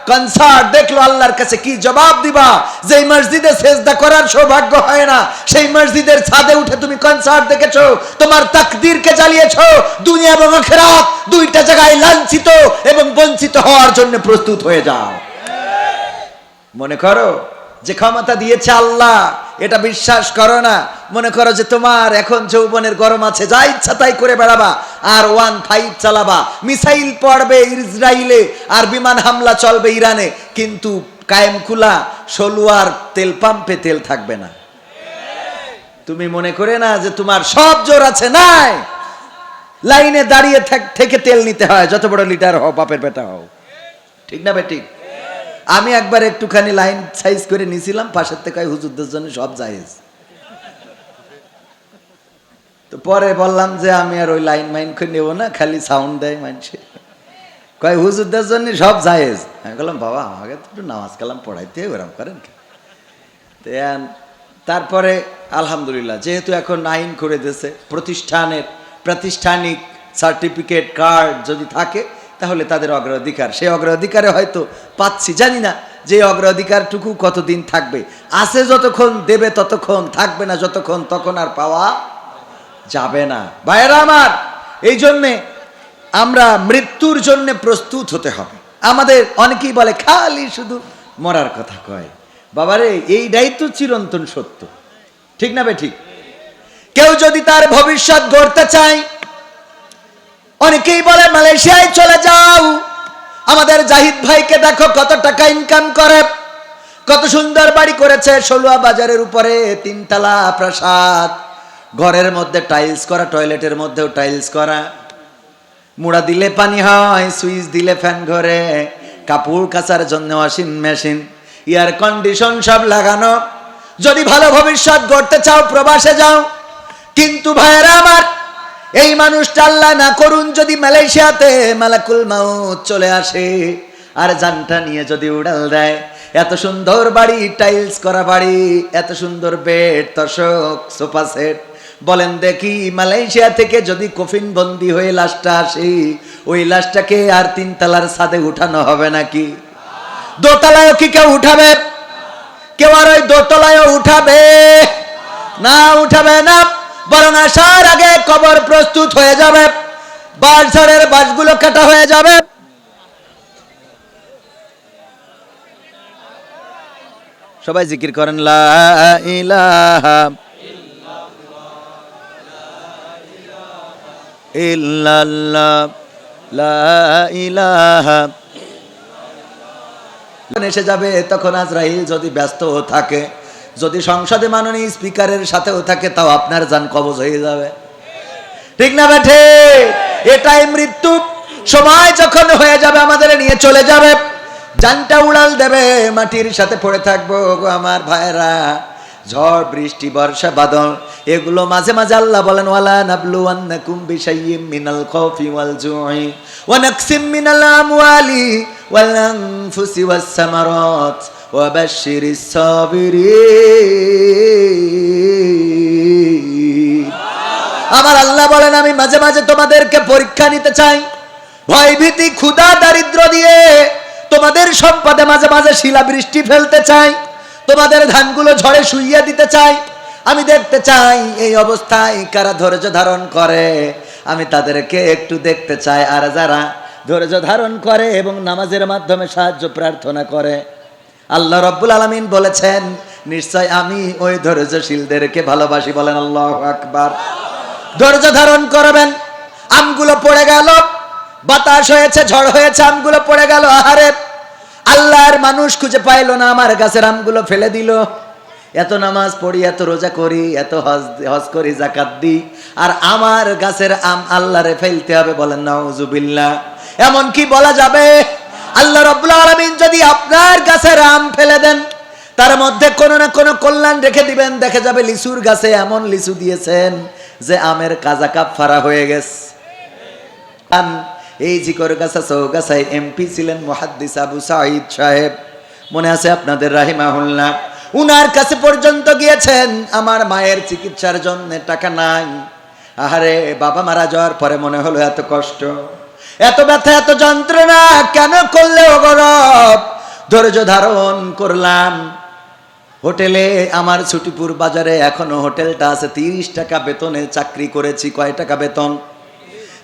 কনসার্ট দেখলো, আল্লাহর কাছে কি জবাব দিবা? যেই মসজিদে সেজদা করার সৌভাগ্য হয় না, সেই মসজিদের ছাদে উঠে তুমি কনসার্ট দেখেছো, তোমার তাকদীরকে জ্বালিয়েছো। দুনিয়া এবং আখিরাত দুইটা জায়গায় লাঞ্ছিত এবং বঞ্চিত হওয়ার জন্য প্রস্তুত হয়ে যাও। মনে করো যে ক্ষমতা দিয়েছে আল্লাহ, এটা বিশ্বাস করো না। মনে করো যে তোমার এখন যৌবনের গরম আছে, যা ইচ্ছা তাই করে বেড়াবা, আর 15 চালাবা, মিসাইল পড়বে ইসরায়েলে, আর বিমান হামলা চলবে ইরানে, কিন্তু কায়েমকুলা সলুয়ার তেল পাম্পে তেল থাকবে না। তুমি মনে করে না যে তোমার সব জোর আছে? নাই, লাইনে দাঁড়িয়ে থেকে তেল নিতে হয়, যত বড় লিটার হও, বাপের বেটা হও। ঠিক না বেঠিক? আমি একবার একটুখানি লাইন সাইজ করে নিয়েছিলাম, পাশের থেকে হুজুরদের জন্য সব জায়েজ। তো পরে বললাম যে আমি আর ওই লাইন মাইন করে নেবো না, খালি সাউন্ড দেয় মানুষে, কয় হুজুরদের জন্য সব জায়েজ। আমি বললাম বাবা আমাকে তো একটু নামাজ কালাম পড়াইতে ওরম করেন। তারপরে আলহামদুলিল্লাহ, যেহেতু এখন আইন করে দিয়েছে, প্রাতিষ্ঠানিক সার্টিফিকেট কার্ড যদি থাকে তাহলে তাদের অগ্রাধিকার, সেই অগ্রাধিকারে হয়তো পাচ্ছি, জানি না যে অগ্রাধিকারটুকু কতদিন থাকবে। আছে যতক্ষণ দেবে ততক্ষণ, থাকবে না যতক্ষণ, তখন আর পাওয়া যাবে না। ভাইয়েরা আমার, এই জন্যে আমরা মৃত্যুর জন্য প্রস্তুত হতে হবে। আমাদের অনেকেই বলে খালি শুধু মরার কথা কয়, বাবারে এইটাই তো চিরন্তন সত্য। ঠিক না বে ঠিক? কেউ যদি তার ভবিষ্যৎ গড়তে চায়, অনেকেই বলে মালয়েশিয়ায় চলে যাও। আমাদের জাহিদ ভাইকে দেখো কত টাকা ইনকাম করে, কত সুন্দর বাড়ি করেছে সলুয়া বাজারের উপরে, 3 তলা প্রাসাদ, ঘরের মধ্যে টাইলস করা, টয়লেটের মধ্যেও টাইলস করা, মুড়া দিলে পানি হয়, সুইচ দিলে ফ্যান ঘরে, কাপড় কাচার জন্য ওয়াশিং মেশিন, এয়ার কন্ডিশন সব লাগানো। যদি ভালো ভবিষ্যৎ গড়তে চাও প্রবাসে যাও। কিন্তু ভাইয়েরা আমার, এই মানুষটা আল্লাহ না করুন যদি মালয়েশিয়াতে মালাকুল মাউত চলে আসে আর জানটা নিয়ে যদি উড়াল দেয়, এত সুন্দর বাড়ি, টাইলস করা বাড়ি, এত সুন্দর বেড, তোশক, সোফা সেট, বলেন দেখি মালয়েশিয়া থেকে যদি কফিন বন্দি হয়ে লাশটা আসে, ওই লাশটাকে আর 3 তলার ছাদে উঠানো হবে নাকি? দোতলায়ও কি কেউ উঠাবে? কেউ আর ওই দোতলায়ও উঠাবে না? উঠাবে না। বরং আসার আগে কবর প্রস্তুত হয়ে যাবে, বাঁশঝাড়ের বাঁশগুলো কাটা হয়ে যাবে। সবাই জিকির করেন লা ইলাহা ইল্লাল্লাহ, লা ইলাহা। এসে যাবে তখন আজরাইল যদি ব্যস্ত থাকে, যদি সংসদে মাননীয় স্পিকারের সাথেও থাকে, তাও আপনার জান কবজ হয়ে যাবে। ঠিক না বেঠে? এটাই মৃত্যু। সময় যখন হয়ে যাবে আমাদের নিয়ে চলে যাবে, জানটা উড়াল দেবে, মাটির সাথে পড়ে থাকবো। আমার ভাইরা, ঝড় বৃষ্টি বর্ষা বাদল এগুলো মাঝে মাঝে আল্লাহ বলেন ওয়ালা নাবলুওয়ান্নাকুম বিশাইয়্যিম মিনাল খাউফি ওয়াল জুই ওয়া নাকসিম মিনাল আমওয়ালি ওয়াল আনফুসি ওয়াস সামারাত ওয়া বাশশিরিস সাবিরিন। আমার আল্লাহ বলেন আমি মাঝে মাঝে তোমাদেরকে পরীক্ষা নিতে চাই, ভয় ভীতি ক্ষুধা দারিদ্র দিয়ে তোমাদের সম্পদে মাঝে মাঝে শিলাবৃষ্টি ফেলতে চাই, তোমাদের ধানগুলো ঝড়ে শুইয়ে দিতে চাই। আমি দেখতে চাই এই অবস্থায় কারা ধৈর্য ধারণ করে, আমি তাদেরকে একটু দেখতে চাই। আর যারা ধৈর্য ধারণ করে এবং নামাজের মাধ্যমে সাহায্য প্রার্থনা করে, আল্লাহ রাব্বুল আলামিন বলেছেন নিশ্চয় আমি ওই ধৈর্যশীলদেরকে ভালোবাসি। বলেন আল্লাহু আকবার। ধৈর্য ধারণ করবেন। আমগুলো পড়ে গেল, বাতাস হয়েছে, ঝড় হয়েছে, আমগুলো পড়ে গেল। আহারে, আল্লাহর মানুষ খুঁজে পাইল না, আমার গাছের আমগুলো ফেলে দিল। এত নামাজ পড়ি, এত রোজা করি, এত হজ করি, যাকাত দিই, আর আমার গাছের আম আল্লাহরে ফেলতে হবে। বলেন নাউজুবিল্লাহ। এমন কি বলা যাবে? আল্লাহ রাব্বুল আলামিন যদি আপনার গাছের আম ফেলে দেন, তার মধ্যে কোনো না কোনো কল্যাণ রেখে দিবেন। দেখা যাবে লিচুর গাছে এমন লিচু দিয়েছেন যে আমের কাজা কাফারা হয়ে গেছে। এই জিকরগাছা চৌগাছায় এমপি ছিলেন মুহাদ্দিস আবু সাঈদ সাহেব, মনে আছে আপনাদের রাহিমাহুল্লাহ? উনার কাছে পর্যন্ত গিয়েছেন, আমার মায়ের চিকিৎসার জন্য টাকা নাই। আহারে, বাবা মারা যাওয়ার পরে মনে হলো এত কষ্ট, এত ব্যথা, এত যন্ত্রণা কেন করলে ওগো রব? ধৈর্য ধারণ করলাম। হোটেলে, আমার ছুটিপুর বাজারে এখনো হোটেলটা আছে, 30 টাকা বেতনে চাকরি করেছি। কয় টাকা বেতন?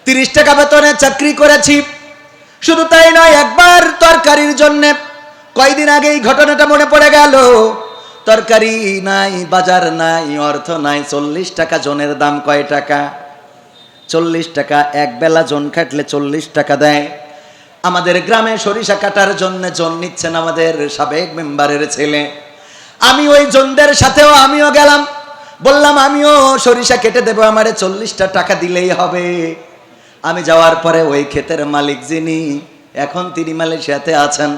30 টাকা বেতনে চাকরি করেছি। শুধু তাই নয়, একবার তরকারির জন্য, কয়দিন আগে এই ঘটনাটা মনে পড়ে গেল, তরকারি নাই, বাজার নাই, অর্থ নাই। 40 টাকা জনের দাম। কয় টাকা? 40 টাকা। এক বেলা জন কাটলে 40 টাকা দেয়। আমাদের গ্রামে সরিষা কাটার জন্য জন নিচ্ছেন আমাদের সাবেক মেম্বারের ছেলে। আমি ওই জনদের সাথেও আমিও গেলাম, বললাম আমিও সরিষা কেটে দেবো, আমারে 40টা টাকা দিলেই হবে। আমি যাওয়ার পরে ওই ক্ষেতের মালিক যিনি, এখন তিনি মালয়েশিয়াতে আছেন,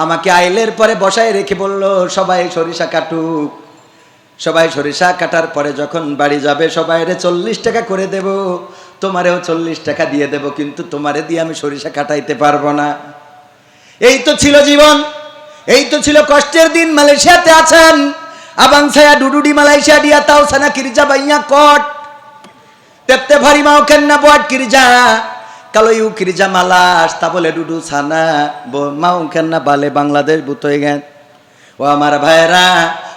আমাকে আইলের পরে বসায় রেখে বলল সবাই সরিষা কাটুক। সবাই সরিষা কাটার পরে যখন বাড়ি যাবে সবাইরে 40 টাকা করে দেব, তোমারেও 40 টাকা দিয়ে দেব, কিন্তু তোমারে দিয়ে আমি সরিষা কাটাইতে পারবো না। এই তো ছিল জীবন, এই তো ছিল কষ্টের দিন। মালয়েশিয়াতে আছেন, আবাং ছায়া ডুডুডি মালয়েশিয়া দিয়া তাও সানা কিরজা বাইয়া কট তেপতে ভারি মাও কেন্না বট কিরজা কালো ইউ কিরজা মালাস তা বলে ডুডু ছানা মাও কেন্না বালে বাংলাদেশ বুতই গেন। ও আমার ভাইরা,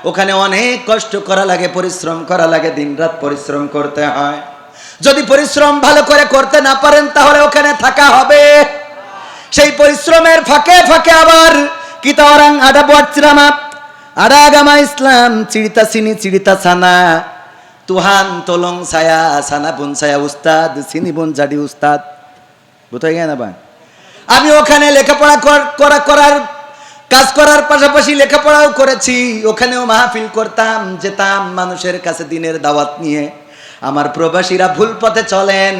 ওখানে অনেক কষ্ট করা লাগে, পরিশ্রম করা লাগে, দিনরাত পরিশ্রম করতে হয়। যদি পরিশ্রম ভালো করে করতে না পারেন তাহলে ওখানে থাকা হবে। সেই পরিশ্রমের ফাঁকে ফাঁকে আবার kita orang ada buat ceramah, ada agama Islam, cerita sini cerita sana. Tuhan tolong saya, sana pun saya ustad, sini pun jadi ustad. Betul ya Bang? আমি ওখানে লেখাপড়া করার কাজ করার পাশাপাশি লেখাপড়াও করেছি। ওখানেও মাহফিল করতাম, যেতাম মানুষের কাছে দিনের দাওয়াত নিয়ে। আমার প্রবাসীরা ভুল পথে চলেন,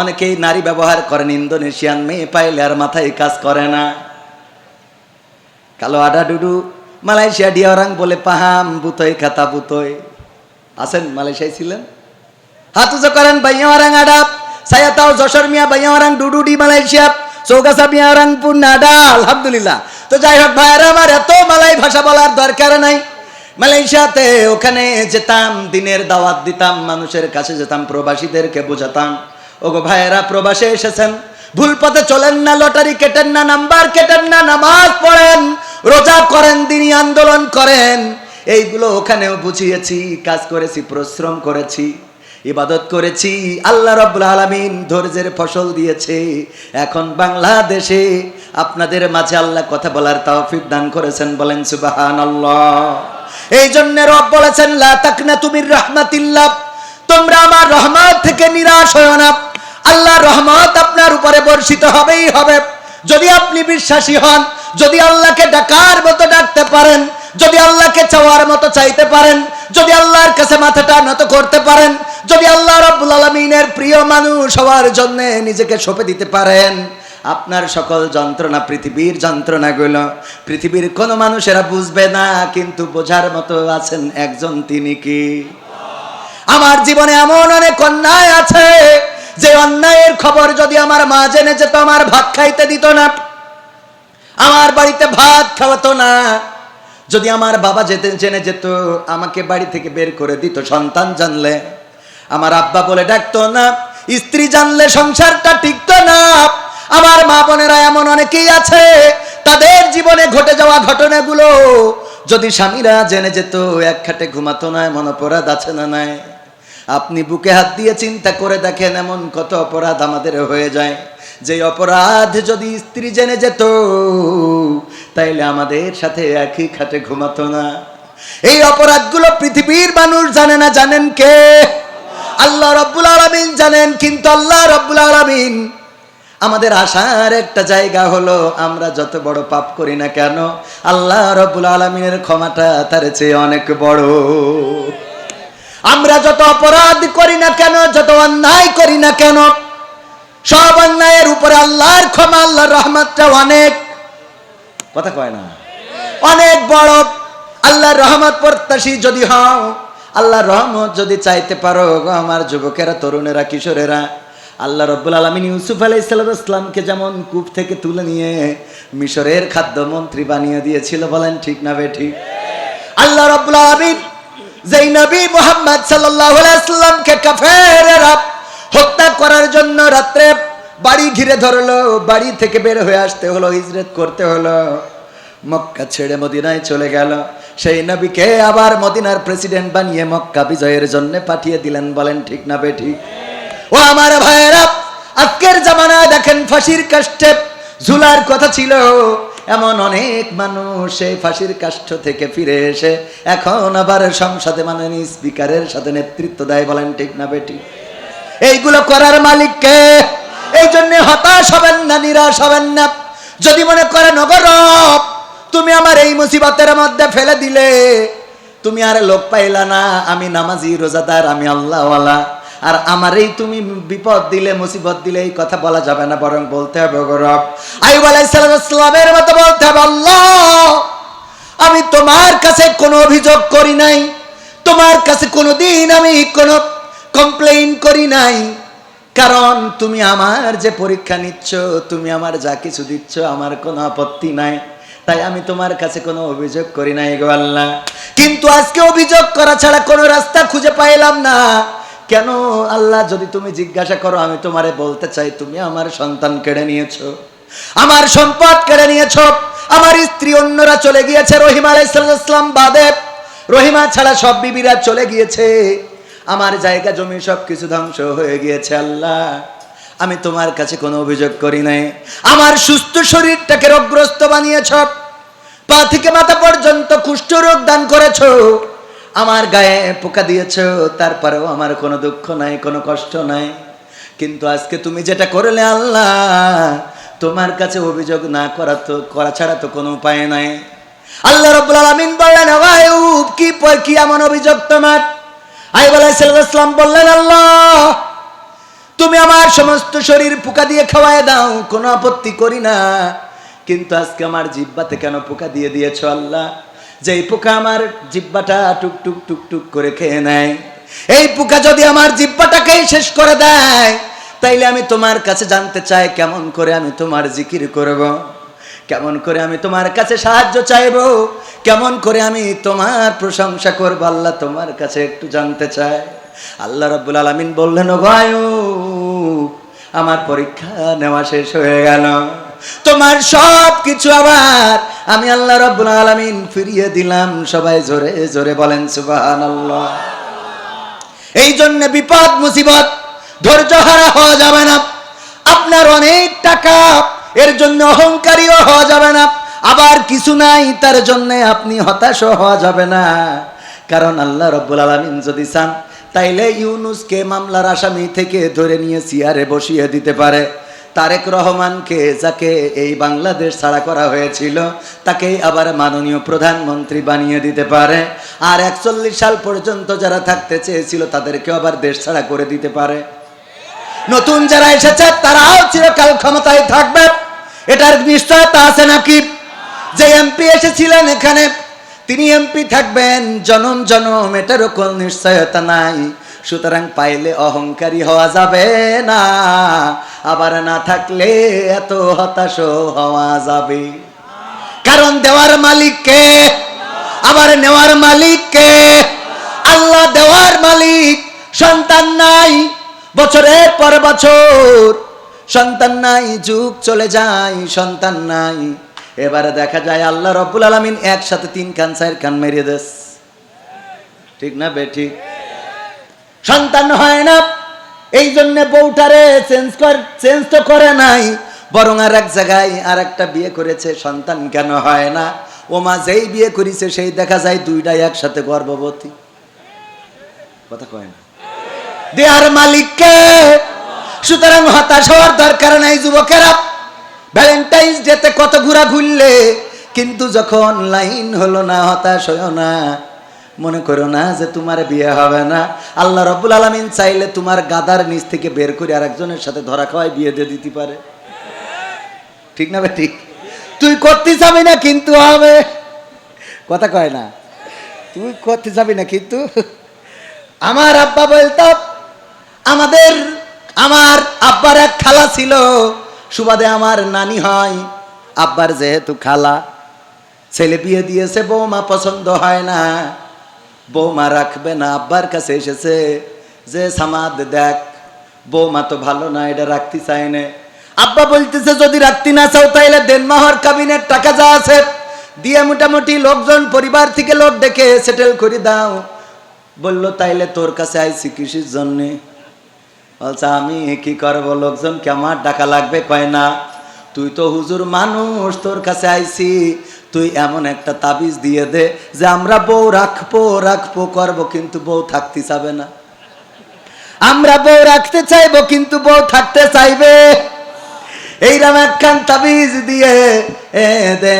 অনেকেই নারী ব্যবহার করেন, ইন্দোনেশিয়ান মেয়ে পাইলে আর মাথায় কাজ করে না। Kalau ada duduk Malaysia dia orang boleh paham butoy kata butoy. Asen Malaysia ছিলেন? হাত উঁচু করেন, banyak orang ada. Saya tahu Joshor Mia banyak orang duduk di Malaysia. Sogasa Mia orang pun ada, alhamdulillah. তো যাই হোক ভাইরা আমার, এত মালাই ভাষা বলার দরকার নাই। মালয়েশিয়াতে ওখানে যেতাম, দিনের দাওয়াত দিতাম, মানুষের কাছে যেতাম, প্রবাসীদেরকে বোঝাতাম, ওগো ভাইরা প্রবাসে এসেছেন, ভুল পথে চলেন না, লটারি কেটেন না, নাম্বার কেটেন না, নামাজ পড়েন, রোজা করেন, দিনী আন্দোলন করেন। এইগুলো ওখানেও বুঝিয়েছি, কাজ করেছি, পরিশ্রম করেছি, ইবাদত করেছি। আল্লাহ রাব্বুল আলামিন ধৈর্যের ফসল দিয়েছে। এখন বাংলাদেশে আপনাদের মাঝে আল্লাহ কথা বলার তৌফিক দান করেছেন। বলেন সুবহানাল্লাহ। এই জন্য রব বলেছেন লা তাকনাতু মির রাহমাতিল্লাহ, তোমরা আমার রহমত থেকে নিরাশ হয়ো না। আল্লাহর রহমত আপনার উপরে বর্ষিত হবেই হবে যদি আপনি বিশ্বাসী হন, যদি আল্লাহকে ডাকার মতো ডাকতে পারেন, যদি আল্লাহকে চাওয়ার মতো চাইতে পারেন, যদি আল্লাহর কাছে মাথাটা নত করতে পারেন, যদি আল্লাহ রাব্বুল আলামিনের প্রিয় মানুষ হওয়ার জন্য নিজেকে সঁপে দিতে পারেন। আপনার সকল যন্ত্রণা, পৃথিবীর যন্ত্রণাগুলো পৃথিবীর কোনো মানুষেরা বুঝবে না, কিন্তু বোঝার মতো আছেন একজন, তিনি কি? আমার জীবনে এমন অনেক অন্যায় আছে যে অন্যায়ের খবর যদি আমার মা জেনে যেত, আমার ভাত খাইতে দিত না, আমার বাড়িতে ভাত খাওয়াতো না। যদি আমার বাবা জেনে যেত, আমাকে বাড়ি থেকে বের করে দিত। সন্তান জানলে আমার আব্বা বলে ডাকতো না, স্ত্রী জানলে সংসারটা টিকতো না। আমার মা বোনেরা এমন অনেকেই আছে, তাদের জীবনে ঘটে যাওয়া ঘটনাগুলো যদি স্বামীরা জেনে যেত, এক খাটে ঘুমাতো না। এমন অপরাধ আছে না নাই? আপনি বুকে হাত দিয়ে চিন্তা করে দেখেন, এমন কত অপরাধ আমাদের হয়ে যায়, যে অপরাধ যদি স্ত্রী জেনে যেত, তাইলে আমাদের সাথে একই খাটে ঘুমাতো না। এই অপরাধগুলো পৃথিবীর মানুষ জানে না। জানেন কে? আল্লাহ রাব্বুল আলামিন জানেন। কিন্তু আল্লাহ রাব্বুল আলামিন আমাদের আশার একটা জায়গা হলো, আমরা যত বড় পাপ করি না কেন, আল্লাহ রাব্বুল আলামিনের ক্ষমাটা তার চেয়ে অনেক বড়। আমরা যত অপরাধ করি না কেন, যত অন্যায় করি না কেন, সব অন্যায়ের উপরে আল্লাহর ক্ষমা, আল্লাহর রহমতটা অনেক, কথা কয় না, অনেক বড়। আল্লাহর রহমত প্রত্যাশী যদি হও, আল্লাহর রহমত যদি চাইতে পারো, আমার যুবকেরা, তরুণেরা, কিশোরেরা, আল্লাহ রাব্বুল আলামিন ইউসুফ আলাইহিস সালামকে যেমন কূপ থেকে তুলে নিয়ে মিশরের খাদ্যমন্ত্রী বানিয়ে দিয়েছিল, বলেন ঠিক না বেঠিক? আল্লাহ রাব্বুল আলামিন যেই নবী মুহাম্মদ সাল্লাল্লাহু আলাইহি ওয়াসাল্লামকে কাফেররা হত্যা করার জন্য রাত্রে বাড়ি ঘিরে ধরলো, বাড়ি থেকে বের হয়ে আসতে হলো, হিজরত করতে হলো, মক্কা ছেড়ে মদিনায় চলে গেল, সেই নবীকে আবার মদিনার প্রেসিডেন্ট বানিয়ে মক্কা বিজয়ের জন্য পাঠিয়ে দিলেন, বলেন ঠিক না বেঠিক? ও আমার ভাইয়েরা, আজকের জামানায় দেখেন ফাঁসির কাষ্ঠে ঝুলার কথা ছিল, এমন অনেক মানুষ সেই ফাঁসির কাষ্ঠ থেকে ফিরে এসে এখন আবার সংসদে মাননীয় স্পিকারের সাথে নেতৃত্ব দেয়, বলেন ঠিক না বেঠিক? এইগুলো করার মালিক কে? এই জন্য হতাশ হবেন না, নিরাশ হবেন না। যদি মনে করেন ওগো রব, তুমি আমার এই মুসিবতের মধ্যে ফেলে দিলে, তুমি আর লোক পাইলা না, আমি নামাজি, রোজাদার, আমি আল্লাহওয়ালা, আর আমার এই তুমি বিপদ দিলে, মুসিবত দিলে, এই কথা বলা যাবে না, বরং বলতে হবে ওগো রব, আইয়ুব আলাইহিস সালামের মতো বলতে হবে, আল্লাহ, আমি তোমার কাছে কোনো অভিযোগ করি নাই, তোমার কাছে কোনোদিন আমি কোনো কমপ্লেইন করি নাই, কারণ তুমি আমার যে পরীক্ষা নিচ্ছ, তুমি আমার যা কিছু দিচ্ছ, আমার কোনো আপত্তি নাই, তাই আমি তোমার কাছে কোনো অভিযোগ করি নাই গো আল্লাহ। কিন্তু আজকে অভিযোগ করা ছাড়া কোনো রাস্তা খুঁজে পাইলাম না। কেন আল্লাহ? যদি তুমি জিজ্ঞাসা করো, আমি তোমারে বলতে চাই, তুমি আমার সন্তান কেড়ে নিয়েছো, আমার সম্পদ কেড়ে নিয়েছো, আমার স্ত্রী অন্যরা চলে গিয়েছে, রহিমা আলাইহিস সালাম বাদে, রহিমা ছাড়া সব বিবিরা চলে গিয়েছে, আমার জায়গা জমি সব কিছু ধ্বংস হয়ে গিয়েছে। আল্লাহ, আমি তোমার কাছে কোনো অভিযোগ করি নাই। আমার সুস্থ শরীরটাকে রোগগ্রস্ত বানিয়েছ, পা থেকে মাথা পর্যন্ত কুষ্ঠ রোগ দান করেছ, আমার গায়ে পোকা দিয়েছ, তারপরেও আমার কোনো দুঃখ নাই, কোনো কষ্ট নাই। কিন্তু আজকে তুমি যেটা করলে আল্লাহ, তোমার কাছে অভিযোগ না করা ছাড়া তো কোনো উপায় নাই। আল্লাহ রাব্বুল আলামিন বললেন, আইয়ুব, কি এমন অভিযোগ তোমার? আইয়ুব আলাইহিস সালাম বললেন, আল্লাহ, তুমি আমার সমস্ত শরীর পোকা দিয়ে খাওয়ায় দাও, কোনো আপত্তি করি না, কিন্তু আজকে আমার জিহ্বাতে কেন পোকা দিয়ে দিয়েছো আল্লাহ? যেই পোকা আমার জিহ্বাটা টুক টুক টুক টুক করে খেয়ে নেয়, এই পোকা যদি আমার জিহ্বাটাকেই শেষ করে দেয়, তাইলে আমি তোমার কাছে জানতে চাই, কেমন করে আমি তোমার জিকির করব, কেমন করে আমি তোমার কাছে সাহায্য চাইব, কেমন করে আমি তোমার প্রশংসা করব, আল্লাহ তোমার কাছে একটু জানতে চাই। আল্লাহ রাব্বুল আলামিন বললেন, ও আইয়ুব, আমার পরীক্ষা নেওয়া শেষ হয়ে গেল, তোমার সব কিছু আবার আমি আল্লাহ রাব্বুল আলামিন ফিরিয়ে দিলাম। সবাই জোরে জোরে বলেন সুবহানাল্লাহ। এই জন্য বিপদ মুসিবত ধৈর্য হারা হওয়া যাবে না। আপনার অনেক টাকা, এর জন্য অহংকারীও হওয়া যাবে না। আবার কিছু নাই, তার জন্য আপনি হতাশ হওয়া যাবে না। কারণ আল্লাহ রাব্বুল আলামিন যদি চান, তাইলে ইউনুসকে মামলার আসামি থেকে ধরে নিয়ে চেয়ারে বসিয়ে দিতে পারে। তারেক রহমানকে, যাকে এই বাংলাদেশ ছাড়া করা হয়েছিল, তাকেই আবার মাননীয় প্রধানমন্ত্রী বানিয়ে দিতে পারে। আর 41 সাল পর্যন্ত যারা থাকতে চেয়েছিল, তাদেরকেও আবার দেশ ছাড়া করে দিতে পারে। নতুন যারা এসেছে, তারাও চিরকাল ক্ষমতায় থাকবে, এটার নিশ্চয়তা আছে নাকি? যে এমপি এসেছিলেন এখানে, তিনি এমপি থাকবেন জনম জনম, এটারও কোন নিশ্চয়তা নাই। সুতরাং পাইলে অহংকারী হওয়া যাবে না, আবার না থাকলে এত হতাশ হওয়া যাবে। কারণ দেওয়ার মালিক কে? আবার নেওয়ার মালিক কে? আল্লাহ দেওয়ার মালিক, সন্তান নাই, বছরের পর বছর সন্তান নাই, যুগ চলে যায়, সন্তান নাই। এবারে দেখা যায় আল্লাহ রাব্বুল আলামিন একসাথে 3 কান 4 কান মেরে দেস। ঠিক না বেঠিক? সন্তান হয় না, এই জন্য বউটারে চেঞ্জ তো করে নাই, বরং আর এক জায়গায় আর একটা বিয়ে করেছে। সন্তান কেন হয় না? ও মা যেই বিয়ে করেছে সেই দেখা যায় দুইটাই একসাথে গর্ভবতী। কথা কয় না? দেয়ার মালিককে। সুতরাং হতাশ হওয়ার দরকার নাই যুবকেরা। ভ্যালেন্টাইন্স ডেতে কত ঘোরা ঘুরলে, কিন্তু যখন লাইন হলো না, হতাশ হইও না। মনে করো না যে তোমার বিয়ে হবে না। আল্লাহ রাব্বুল আলামিন চাইলে তোমার গাদার নিচ থেকে বের করে আরেকজনের সাথে ধরা খাওয়ায় বিয়ে দিয়ে দিতে পারে। ঠিক না ঠিক? তুই করতে যাবি না কিন্তু হবে। কথা কয় না? তুই করতে যাবি না কিন্তু। আমার আব্বা বলতো, আমার আব্বার এক খালা ছিল, সুবাদে আমার নানি হয়। আব্বার যেহেতু খালা, ছেলে বিয়ে দিয়েছে, বৌমা পছন্দ হয় না, বৌমা রাখবে না। আব্বার কাছে এসেছে যে সামাদ দেখ, বৌমা তো ভালো না, এটা রাখতে চাই না। আব্বা বলতেছে যদি রাখতে না চাও তাইলে দেনমাহর কাবিনের টাকা যা আছে দিয়ে মোটামুটি লোকজন পরিবার থেকে লোক ডেকে সেটেল করে দাও। বলল তাইলে তোর কাছে আইছি কিসের জন্যে? বলছে আমি কি করবো, লোকজনকে আমার ডাকা লাগবে। কয় না, তুই তো হুজুর মানুষ, তোর কাছে আইছি, তুই এমন একটা তাবিজ দিয়ে দে যে আমরা বউ রাখবো করবো, কিন্তু বউ থাকতে চাবে না। আমরা বউ রাখতে চাইবো কিন্তু বউ থাকতে চাইবে। এইরকম একখান তাবিজ দিয়ে দে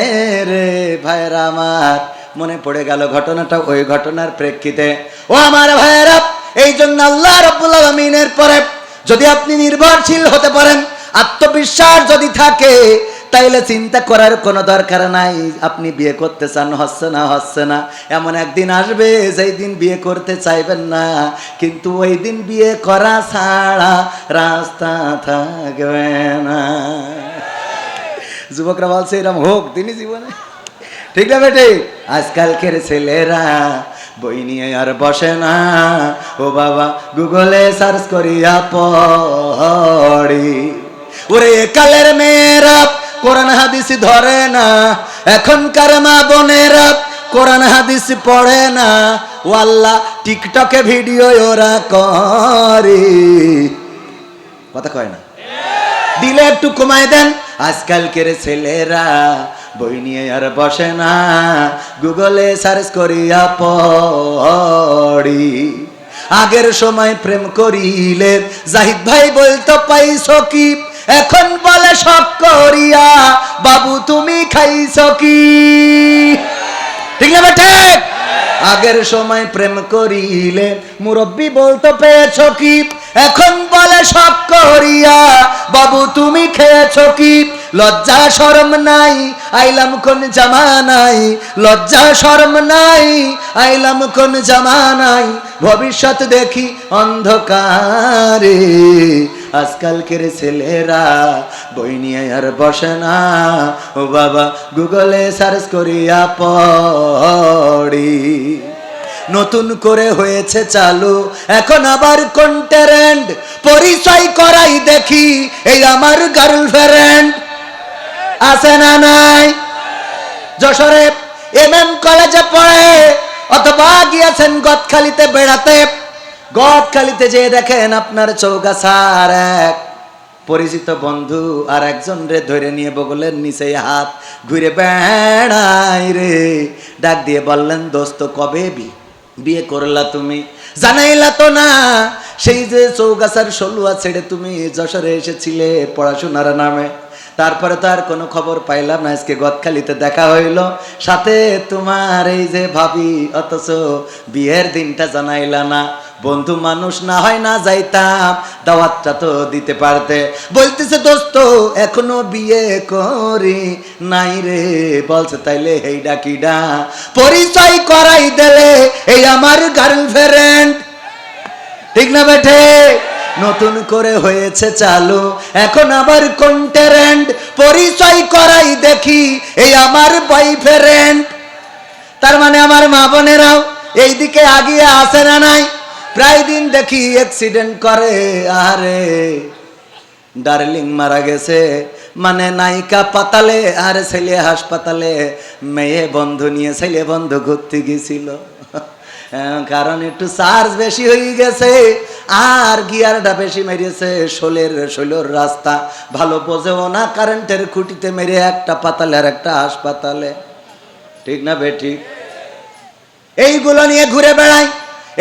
রে ভাইরা আমার। মনে পড়ে গেল ঘটনাটা, ওই ঘটনার প্রেক্ষিতে। ও আমার ভাইরা, এই জন্য আল্লাহ রাব্বুল আলামিনের পরে যদি আপনি নির্ভরশীল হতে পারেন, আত্মবিশ্বাস যদি থাকে, তাইলে চিন্তা করার কোনো দরকার নাই। আপনি বিয়ে করতে চান, হচ্ছে না। এমন একদিন আসবে যেই দিন বিয়ে করতে চাইবেন না, কিন্তু ওই দিন বিয়ে করা ছাড়া রাস্তা থাকবে না। যুবকরা বলছে এরকম হোক দিনই জীবনে। ঠিক না বেটে? আজকালকের ছেলেরা বই নিয়ে আর বসে না, ও বাবা গুগলে সার্চ করিয়া পড়ি। ওরে কালের মেয়েরা কোরআন হাদিস ধরে না, এখনকার মা বোনেরা কোরআন হাদিস পড়ে না। ও আল্লাহ, টিকটকে ভিডিও ওরা করে। কথা কয় না? দিলে একটু কমায় দেন। আজকালকের ছেলেরা বই নিয়ে আর বসে না, গুগলে সার্চ করিয়া পড়ি। আগের সময় প্রেম করিলে জাহিদ ভাই বলতো পাইছো কি, এখন বলে শখ করিয়া বাবু তুমি খাইছো কি। ঠিক না বেটা? আগের সময় প্রেম করিলে মুরব্বি বলতো পেয়েছো কি, এখন বলে শখ করিয়া বাবু তুমি খেয়েছো কি। লজ্জা শরম নাই, আইলাম কোন জামানায়, লজ্জা শরম নাই, আইলাম কোন জামানায়, ভবিষ্যৎ দেখি অন্ধকারে। আজকালকের ছেলেরা বই নিয়ে আর বসে না, ও বাবা গুগলে সার্চ করিয়া পড়ি। নতুন করে হয়েছে চালু এখন আবার কন্টেন্ট, পরিচয় করাই দেখি এই আমার গার্লফ্রেন্ড। আছে না নাই? যশোরে এমএম কলেজে পড়ে, অথবা গিয়েছেন গদখালিতে বেড়াতে। গদখালিতে যে দেখেন আপনার চৌগাছার এক পরিচিত বন্ধু আর একজন রে ধরে নিয়ে বগলের নিচে হাত ঘুরে বেড়াই রে। ডাক দিয়ে বললেন, দোস্ত কবে বিয়ে করলা তুমি? জানাইলা তো না। সেই যে চৌগাছার সলুয়া ছেড়ে তুমি যশোরে এসেছিলে পড়াশোনার নামে, তারপরে তো আর কোনো খবর পাইলাম না। আজকে গদখালিতে দেখা হইল, সাথে তোমার এই যে ভাবি, অথচ বিয়ের দিনটা জানাইলা না। বন্ধু মানুষ না হয় না যাইতাম, দাওয়াতটা তো দিতে পারতে। বলতেছে দোস্ত এখনো বিয়ে করি নাই রে। বলছে তাইলে এই ডাকিডা পরিচয় করাই দিলে এই আমার গার্লফ্রেন্ড। ঠিক না বেঠে? নতুন করে হয়েছে চালু এখন আবার কন্টেন্ট, পরিচয় করাই দেখি এই আমার বয়ফ্রেন্ড। তার মানে আমার মা বোনেরাও এইদিকে আগিয়ে আসে না নাই? প্রায় দিন দেখি অ্যাক্সিডেন্ট করে, আরে ডার্লিং মারা গেছে, মানে নায়িকা পাতালে আর ছেলে হাসপাতালে, মেয়ে বন্ধু নিয়ে ছেলে বন্ধু ঘুরতে গেছিল, কারণ একটু চার্জ বেশি হয়ে গেছে আর গিয়ারটা বেশি মেরেছে, শোলের রাস্তা ভালো বোঝেও না, কারেন্টের খুঁটিতে মেরে একটা পাতালে আর একটা হাসপাতালে। ঠিক না বেঠিক? এইগুলো নিয়ে ঘুরে বেড়াই।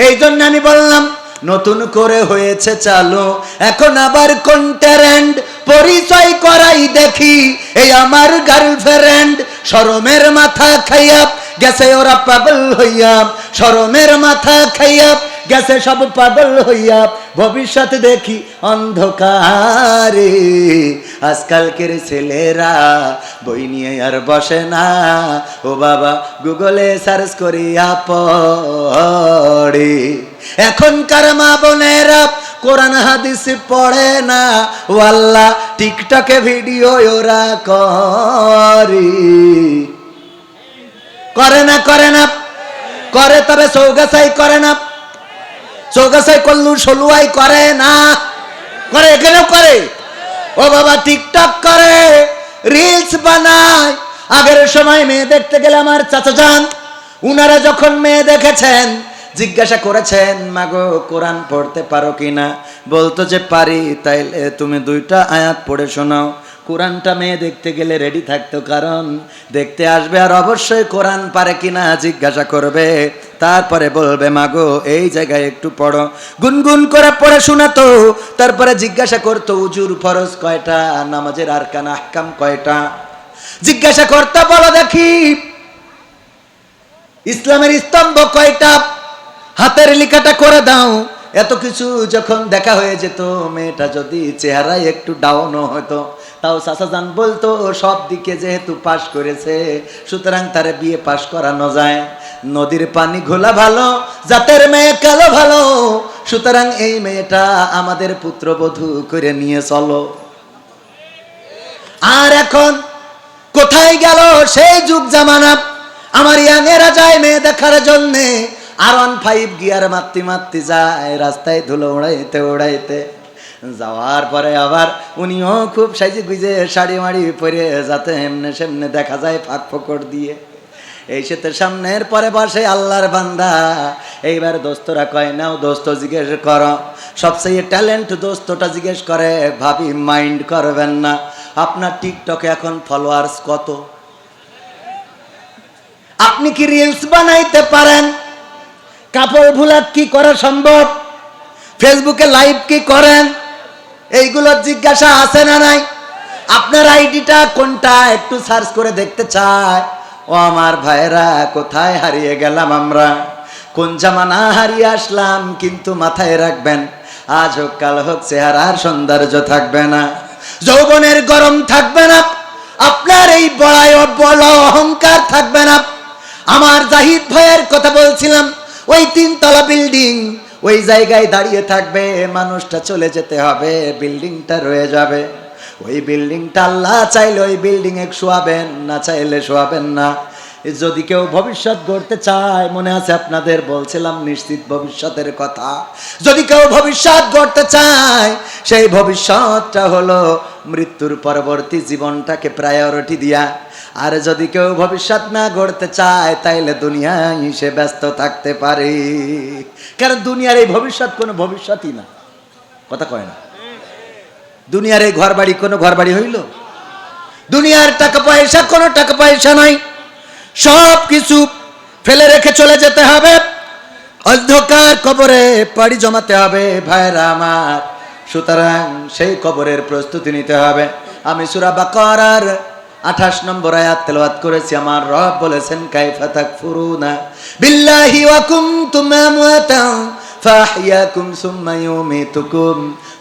এই জন্য আমি বললাম নতুন করে হয়েছে চালু, এখন আবার কন্টেরেন্ট পরিচয় করাই দেখি, এই আমার গার্লফ্রেন্ড। শরমের মাথা খাইয়া গেছে ওরা পাগল হইয়া, শরমের মাথা খাইয়া গেছে সব পাগল হইয়া, ভবিষ্যৎ দেখি অন্ধকারে। আজকালকের ছেলেরা বই নিয়ে আর বসে না, ও বাবা গুগলে সার্চ করিয়া পড়ে। এখনকার মা বোনেরা কোরআন হাদিস পড়ে না, ও আল্লাহ টিকটকে ভিডিও ওরা করে না করে, তবে চৌগাছাই করে না, চৌগাছাই করলু সলুয়াই করে না, করে এখানেও করে। ও বাবা টিকটক করে, রিলস বানায়। আগের সময় মেয়ে দেখতে গেলে আমার চাচা যান, উনারা যখন মেয়ে দেখেছেন জিজ্ঞাসা করেছেন মাগো কোরআন পড়তে পারো কিনা, বলতো যে পারি, তাইলে তুমি 2টা আয়াত পড়ে শোনাও। কোরআনটা মেয়ে দেখতে গেলে রেডি থাকতো, কারণ দেখতে আসবে আর অবশ্যই কোরআন পারে কিনা জিজ্ঞাসা করবে, তারপরে বলবে মাগো এই জায়গায় একটু পড়ো, গুনগুন করে পড়ে শোনাতো। তারপরে জিজ্ঞাসা করতো উজুর ফরজ কয়টা, নামাজের আরকান আহকাম কয়টা, জিজ্ঞাসা করতে বলো দেখি ইসলামের স্তম্ভ কয়টা, হাতের লেখাটা করে দাও। এত কিছু যখন দেখা হয়ে যেত, মেয়েটা যদি চেহারায় একটু ডাউনও হতো, তাও চাচা জান বলতো সব দিকে যেহেতু পাশ করেছে, সুতরাং তারে বিয়ে পাশ করানো যায়। নদীর পানি ঘোলা ভালো, জাতের মেয়ে কালো ভালো, সুতরাং এই মেয়েটা আমাদের পুত্রবধূ করে নিয়ে চলো। আর এখন কোথায় গেল সেই যুগ জামানা? আমার ইয়াংয়েরা যায় মেয়ে দেখার জন্যে, R15 গিয়ার মারতে যায়, রাস্তায় ধুলো উড়াইতে যাওয়ার পরে আবার উনিও খুব সাইজে গুজে শাড়ি মাড়ি পরে, যাতে এমনে সেমনে দেখা যায় ফাঁক ফোকর দিয়ে। এই শীতের সামনের পরে বসে আল্লাহর বান্দা। এইবার দোস্তরা কয় নাও দোস্ত জিজ্ঞেস করো, সবচেয়ে ট্যালেন্ট দোস্তটা জিজ্ঞেস করে, ভাবি মাইন্ড করবেন না, আপনার টিকটকে এখন ফলোয়ার্স কত? আপনি কি রিলস বানাইতে পারেন? কাপড় ভুলা কি করা সম্ভব? ফেসবুকে লাইভ কি করেন? এইগুলো জিজ্ঞাসা আছে না নাই? আপনার আইডিটা কোনটা একটু সার্চ করে দেখতে চায়। ও আমার ভাইরা, কোথায় হারিয়ে গেলাম আমরা, কোন জামানা হারিয়ে আসলাম। কিন্তু মাথায় রাখবেন, আজ হোক কাল হোক চেহারার সৌন্দর্য থাকবে না, যৌবনের গরম থাকবে না, আপনার এই বড় অহংকার থাকবে না। আমার জাহিদ ভাইয়ের কথা বলছিলাম, ওই 3 তলা বিল্ডিং, ওই জায়গায় দাঁড়িয়ে থাকবে, মানুষটা চলে যেতে হবে, বিল্ডিংটা রয়ে যাবে। ওই বিল্ডিংটা আল্লাহ চাইলে ওই বিল্ডিং এ শোয়াবেন, না চাইলে শোয়াবেন না। যদি কেউ ভবিষ্যৎ গড়তে চায়, মনে আছে আপনাদের বলছিলাম নিশ্চিত ভবিষ্যতের কথা, যদি কেউ ভবিষ্যৎ গড়তে চায়, সেই ভবিষ্যৎটা হলো মৃত্যুর পরবর্তী জীবনটাকে প্রায়োরিটি দিয়া। আর যদি কেউ ভবিষ্যৎ না গড়তে চায়, তাইলে দুনিয়ায় সে ব্যস্ত থাকতে পারে, কারণ দুনিয়ার এই ভবিষ্যৎ কোনো ভবিষ্যৎই না। কথা কয় না? দুনিয়ার এই ঘর বাড়ি কোনো ঘর বাড়ি হইল? দুনিয়ার টাকা পয়সা কোনো টাকা পয়সা নাই, সব কিছু ফেলে রেখে চলে যেতে হবে, অন্ধকার কবরে পাড়ি জমাতে হবে ভাইরা আমার। সুতরাং সেই কবরের প্রস্তুতি নিতে হবে। আমি সূরা বাকারার 28 নম্বর আয়াত তেলাওয়াত করেছি। আমার রব বলেছেন, কাইফা তাকফুরুনা বিল্লাহি ওয়া কুনতুম আমওয়াতান ফাহইয়াকুম সুম্মা ইউমিতুকুম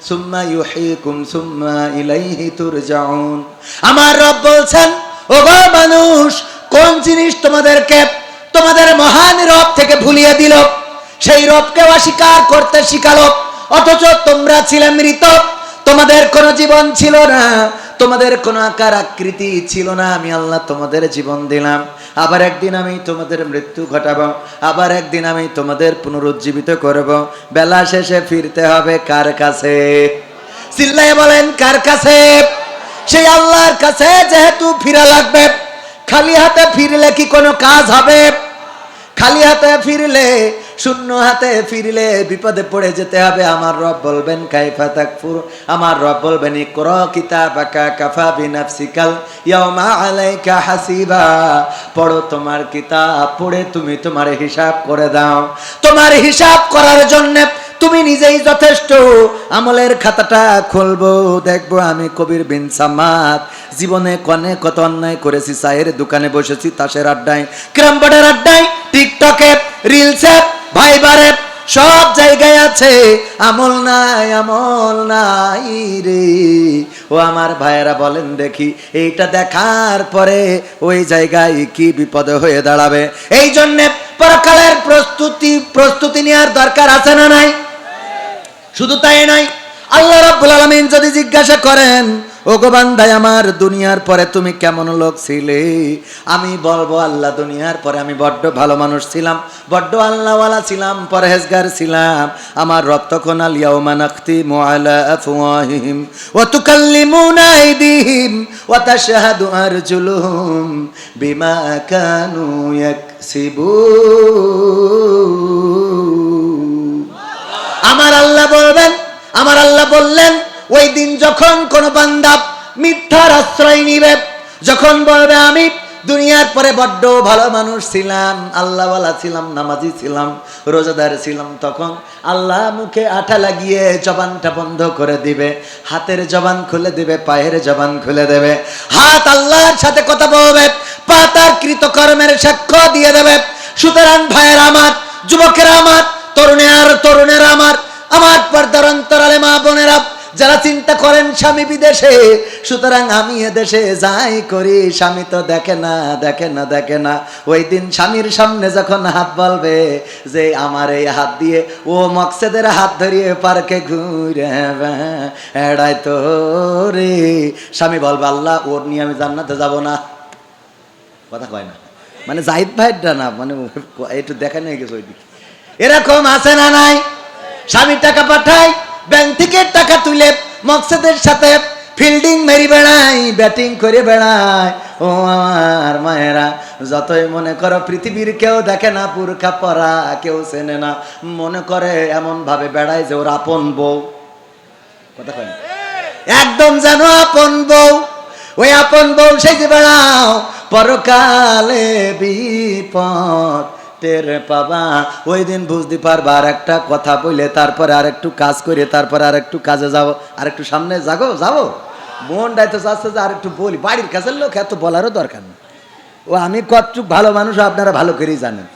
সুম্মা ইউহয়িকুম সুম্মা ইলাইহি তুরজাউন। আমার রব বলছেন, ও গো মানুষ, কোন জিনিস তোমাদেরকে তোমাদের মহান রব থেকে ভুলিয়ে দিল, সেই রবকে অস্বীকার করতে শিখালো, অথচ তোমরা ছিলে মৃত, তোমাদের কোনো জীবন ছিল না, তোমাদের কোনো আকার আকৃতি ছিল না। আমি আল্লাহ তোমাদের জীবন দিলাম, আবার একদিন আমি তোমাদের মৃত্যু ঘটাবো, আবার একদিন আমি তোমাদের পুনরুজ্জীবিত করব। বেলা শেষে ফিরতে হবে কার কাছে? চিল্লায়ে বলেন কার কাছে? সেই আল্লাহর কাছে যেহেতু ফিরা লাগবে। খালি হাতে ফিরলে কি কোনো কাজ হবে? খালি হাতে ফিরলে, শূন্য হাতে ফিরলে বিপদে পড়ে যেতে হবে। আমার রব বলবেন কাইফা তাকফুর, আমার রব বলবেন ইকরা কিতাবাকা কাফা বিনাফসিকাল ইয়াউমা আলাইকা হাসিবা। পড়ো তোমার কিতাব, পড়ে তুমি তোমার হিসাব করে দাও। তোমার হিসাব করার জন্য তুমি নিজেই যথেষ্ট। আমলের খাতাটা খুলবো, দেখবো আমি কবির বিন সামাদ জীবনে কনে কত অন্যায় করেছি। চায়ের দোকানে বসেছি, তাসের আড্ডায়, ক্রামবাডের আড্ডায়, টিকটকে, রিলসে, ভাইবারে, সব জায়গায় আছে আমল নাই, আমল নাই রে। ও আমার ভাইয়েরা বলেন দেখি, এইটা দেখার পরে ওই জায়গায় কি বিপদ হয়ে দাঁড়াবে। এই জন্যে পরকালের প্রস্তুতি নেওয়ার দরকার আছে না নাই? শুধু তাই নাই, আল্লাহ রাব্বুল আলামিন যদি জিজ্ঞাসা করেন, ও গো বান্দা আমার, দুনিয়ার পরে তুমি কেমন লোক ছিলে? আমি বলবো আল্লাহ দুনিয়ার পরে আমি বড্ড ভালো মানুষ ছিলাম, বড্ড আল্লাহওয়ালা ছিলাম, পরহেজগার ছিলাম। আমার রব তখন আল ইয়াউমা নাখতিমু আলা আফওয়াহিহিম ওয়া তুকাল্লিমুনা আইদিহিম ওয়া তাশহাদু আরজুলুহুম বিমা কানু ইয়াকসিবুন। আমার আল্লাহ বলবেন, আমার আল্লাহ বললেন, ওই দিন যখন কোন বান্দা মিথ্যার আশ্রয় নিবে, যখন বলবে আমি দুনিয়ার পরে বড্ড ভালো মানুষ ছিলাম, আল্লাহওয়ালা ছিলাম, নামাজি ছিলাম, রোজাদার ছিলাম, তখন আল্লাহ মুখে আঠা লাগিয়ে জবানটা বন্ধ করে দিবে, হাতের জবান খুলে দিবে, পায়ের জবান খুলে দেবে। হাত আল্লাহর সাথে কথা বলবে, পা তার কৃতকর্মের সাক্ষ্য দিয়ে দেবে। সুতরাং ভাইয়ের আমার, যুবকেরা আমার, তরুণেরা আমার পর্দার অন্তরালে মা বোনেরা যারা চিন্তা করেন স্বামী বিদেশে, সুতরাং আমি এদেশে যাই করি, স্বামী তো দেখে না। ওই দিন স্বামীর সামনে যখন হাত বলবে যে আমার এই হাত দিয়ে ও মকসেদের হাত ধরিয়ে পার্কে ঘুরে এড়াই তো রে, স্বামী বলবে আল্লাহ ওর নিয়ে আমি জান্নাতে যাব না। কথা কয় না, মানে জাহিদ ভাইটা না, মানে একটু দেখা নিয়ে গেছে ওইদিকে। এরকম আছে না নাই? স্বামী টাকা পাঠায়, ব্যাংক থেকে টাকা তুলে মকসেদের সাথে ফিল্ডিং মেরি বেড়ায়, ব্যাটিং করে বেড়ায়। ও আমার মায়েরা, যতই মনে করো পৃথিবীর কেউ দেখে না, বুরকা পরা, কেউ চেনে না, মনে করে এমন ভাবে বেড়ায় যে ওর আপন বউ। কথা কয় না, একদম যেন আপন বউ। ওই আপন বউ সেই যে বেড়াও, পরকালে বিপদ টের পাবা। ওই দিন বুঝতে পারবা। আর একটা কথা বলে তারপরে আর একটু কাজ করে, তারপরে আর একটু কাজে যাবো, আর একটু সামনে যাবো। মনটাই তো চাচ্ছে যে আর একটু বলি, বাড়ির কাছের লোক এত বলারও দরকার নেই। ও আমি কতটুক ভালো মানুষ আপনারা ভালো করেই জানেন,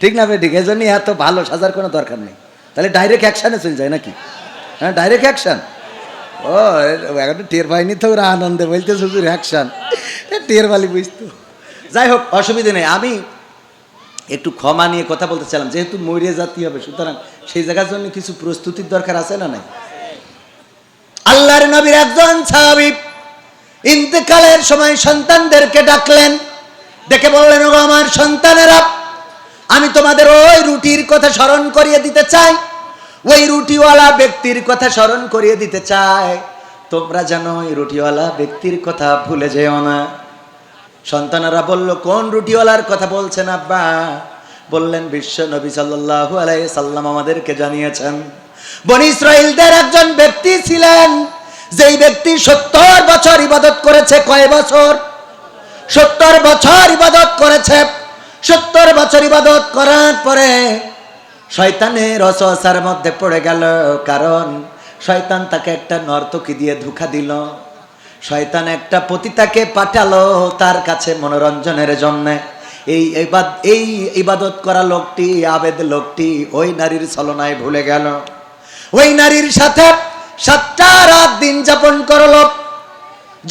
ঠিক না? ঠিক, এই জন্যই এত ভালো সাজার কোনো দরকার নেই। তাহলে ডাইরেক্ট অ্যাকশানে চলে যায় নাকি? হ্যাঁ, ডাইরেক্ট অ্যাকশান। ও এখন টের পাইনি তো, ওরা আনন্দে বলতে শুধু অ্যাকশান, টের পালি বুঝতো। যাই হোক, অসুবিধে নেই। আমি একটু ক্ষমা নিয়ে কথা বলতে চাইলাম, যেহেতু মরিয়ে জাতি হবে, সুতরাং সেই জায়গার জন্য কিছু প্রস্তুতির দরকার আছে না নাই? আল্লাহর নবীর একজন সাহাবী ইন্তেকালের সময় সন্তানদেরকে ডাকলেন, ডেকে বললেন, ও আমার সন্তানেরা, আমি তোমাদের ওই রুটির কথা স্মরণ করিয়ে দিতে চাই, ওই রুটিওয়ালা ব্যক্তির কথা স্মরণ করিয়ে দিতে চাই। তোমরা যেন ওই রুটিওয়ালা ব্যক্তির কথা ভুলে যেও না। সন্তানেরা বলল, কোন রুটিওয়ালার কথা বলছেন আব্বা? বললেন, বিশ্ব নবী সাল্লাল্লাহু আলাইহি সাল্লাম আমাদেরকে জানিয়েছেন, বনী ইসরাইলদের একজন ব্যক্তি ছিলেন, যেই ব্যক্তি 70 বছর ইবাদত করেছে। কয় বছর? 70 বছর ইবাদত করেছে। 70 বছর ইবাদত করার পরে শয়তানের ওয়াসওয়াসার মধ্যে পড়ে গেল, কারণ শয়তান তাকে একটা নর্তকী দিয়ে ধোঁকা দিল। শয়তান একটা পতিতাকে পাঠালো তার কাছে মনোরঞ্জনের জন্য। এই ইবাদত করা লোকটি, আবেদ লোকটি, ওই নারীর ছলনায় ভুলে গেল। ওই নারীর সাথে 7টা রাত দিন যাপন করলো।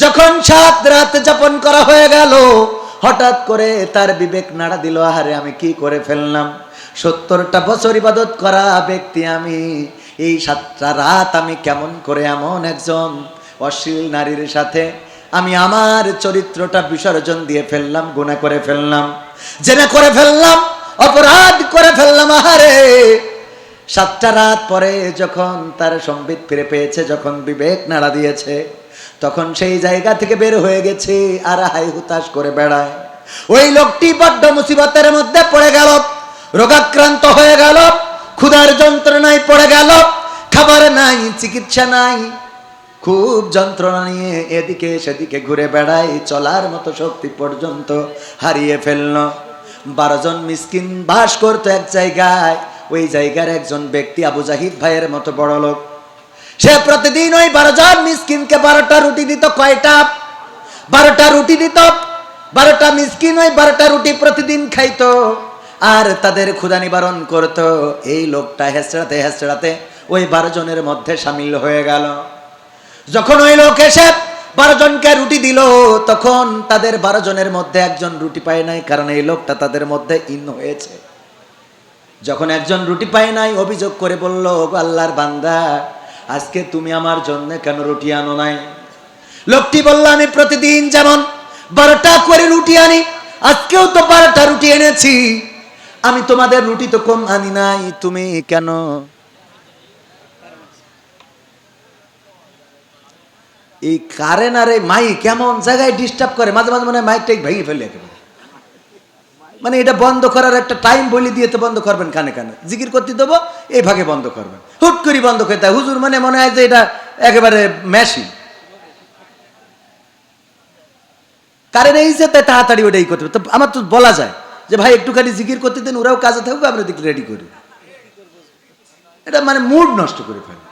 যখন 7 রাত যাপন করা হয়ে গেল, হঠাৎ করে তার বিবেক নাড়া দিল, আরে আমি কি করে ফেললাম? 70টা বছর ইবাদত করা ব্যক্তি আমি, এই 7টা রাত আমি কেমন করে এমন একজন অশ্লীল নারীর সাথে আমি আমার চরিত্রটা বিসর্জন দিয়ে ফেললাম, গুনাহ করে ফেললাম, জেনা করে ফেললাম, অপরাধ করে ফেললাম। আহারে 7টা রাত পরে যখন তার সম্বিত ফিরে পেয়েছে, যখন বিবেক নাড়া দিয়েছে, তখন সেই জায়গা থেকে বের হয়ে গেছে আর হাই হুতাশ করে বেড়ায়। ওই লোকটি বড্ড মুসিবতের মধ্যে পড়ে গেল, রোগাক্রান্ত হয়ে গেল, ক্ষুধার যন্ত্রণায় পড়ে গেল, খাবার নাই, চিকিৎসা নাই, খুব যন্ত্রণা নিয়ে এদিকে সেদিকে ঘুরে বেড়ায়, চলার মতো শক্তি পর্যন্ত হারিয়ে ফেলল। 12 জন মিসকিন বাস করতো এক জায়গায়। ওই জায়গার একজন ব্যক্তি আবু জাহিদ ভাইয়ের মতো বড় লোক, সে প্রতিদিন ওই 12 জন মিসকিনকে 12টা রুটি দিত। কয়টা? 12টা রুটি দিত। 12টা মিসকিন ওই 12টা রুটি প্রতিদিন খাইতো আর তাদের ক্ষুধা নিবারণ করত। এই লোকটা হেসড়াতে হেসড়াতে ওই 12 জনের মধ্যে সামিল হয়ে গেল। যখন ওই লোক এসে 12 জনকে রুটি দিল, তখন তাদের 12 জনের মধ্যে একজন রুটি পায় নাই, কারণ এই লোকটা তাদের মধ্যে ইন হয়েছে। যখন একজন রুটি পায় নাই, অভিযোগ করে বলল, আল্লাহর বান্দা, আজকে তুমি আমার জন্য কেন রুটি আনো নাই? লোকটি বলল, আমি প্রতিদিন যেমন 12টা করে রুটি আনি, আজকেও তো 12টা রুটি এনেছি, আমি তোমাদের রুটি তো কম আনি নাই, তুমি কেন? এই কারেন্ট আর এই মাইক কেমন জায়গায় ডিস্টার্ব করে, মাঝে মাঝে মনে হয় মাইকটাই ভেঙে ফেলে একেবারে। মানে এটা বন্ধ করার একটা টাইম বলে দিয়ে তো বন্ধ করবেন, কানে কানে জিকির করতে দেবো, এই ভাগে বন্ধ করবেন, হুট করে বন্ধ করতে হয়। হুজুর মানে মনে হয় যে এটা একেবারে মেশিন। কারেন্ট এইছে তাই তাড়াতাড়ি ওটাই করতে হবে। তো আমার তো বলা যায় যে ভাই একটুখানি জিকির করতে দিন, ওরাও কাজে থাকবে, আমরা দিকে রেডি করি। এটা মানে মুড নষ্ট করে ফেলে।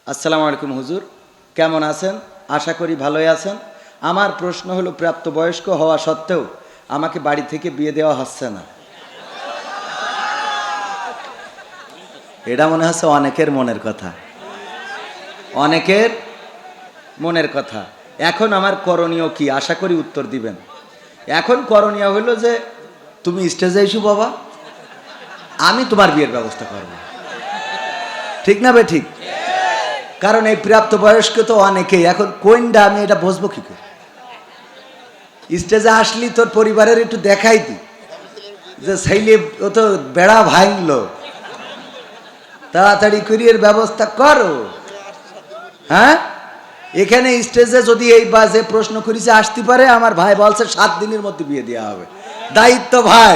আসসালামু আলাইকুম হুজুর, কেমন আছেন? আশা করি ভালোই আছেন। আমার প্রশ্ন হলো, প্রাপ্তবয়স্ক হওয়া সত্ত্বেও আমাকে বাড়ি থেকে বিয়ে দেওয়া হচ্ছে না। এটা মনে হচ্ছে অনেকের মনের কথা, অনেকের মনের কথা। এখন আমার করণীয় কি? আশা করি উত্তর দিবেন। এখন করণীয় হলো যে তুমি স্টেজে এসো বাবা, আমি তোমার বিয়ের ব্যবস্থা করব। ঠিক না বে ঠিক? কারণ এই প্রাপ্তবয়স্ক তো অনেকেই, এখন কোনটা আমি এটা বুঝবো কি করে? স্টেজে আসলি তোর পরিবারের একটু দেখাই দি যে ছেলে ও তো বেড়া ভাঙলো, তাড়াতাড়ি করিয়ে ব্যবস্থা করো। হ্যাঁ, এখানে স্টেজে যদি এই বাজে প্রশ্ন করেছে আসতে পারে, আমার ভাই বলছে 7 দিনের মধ্যে বিয়ে দেওয়া হবে। দায়িত্ব ভাই,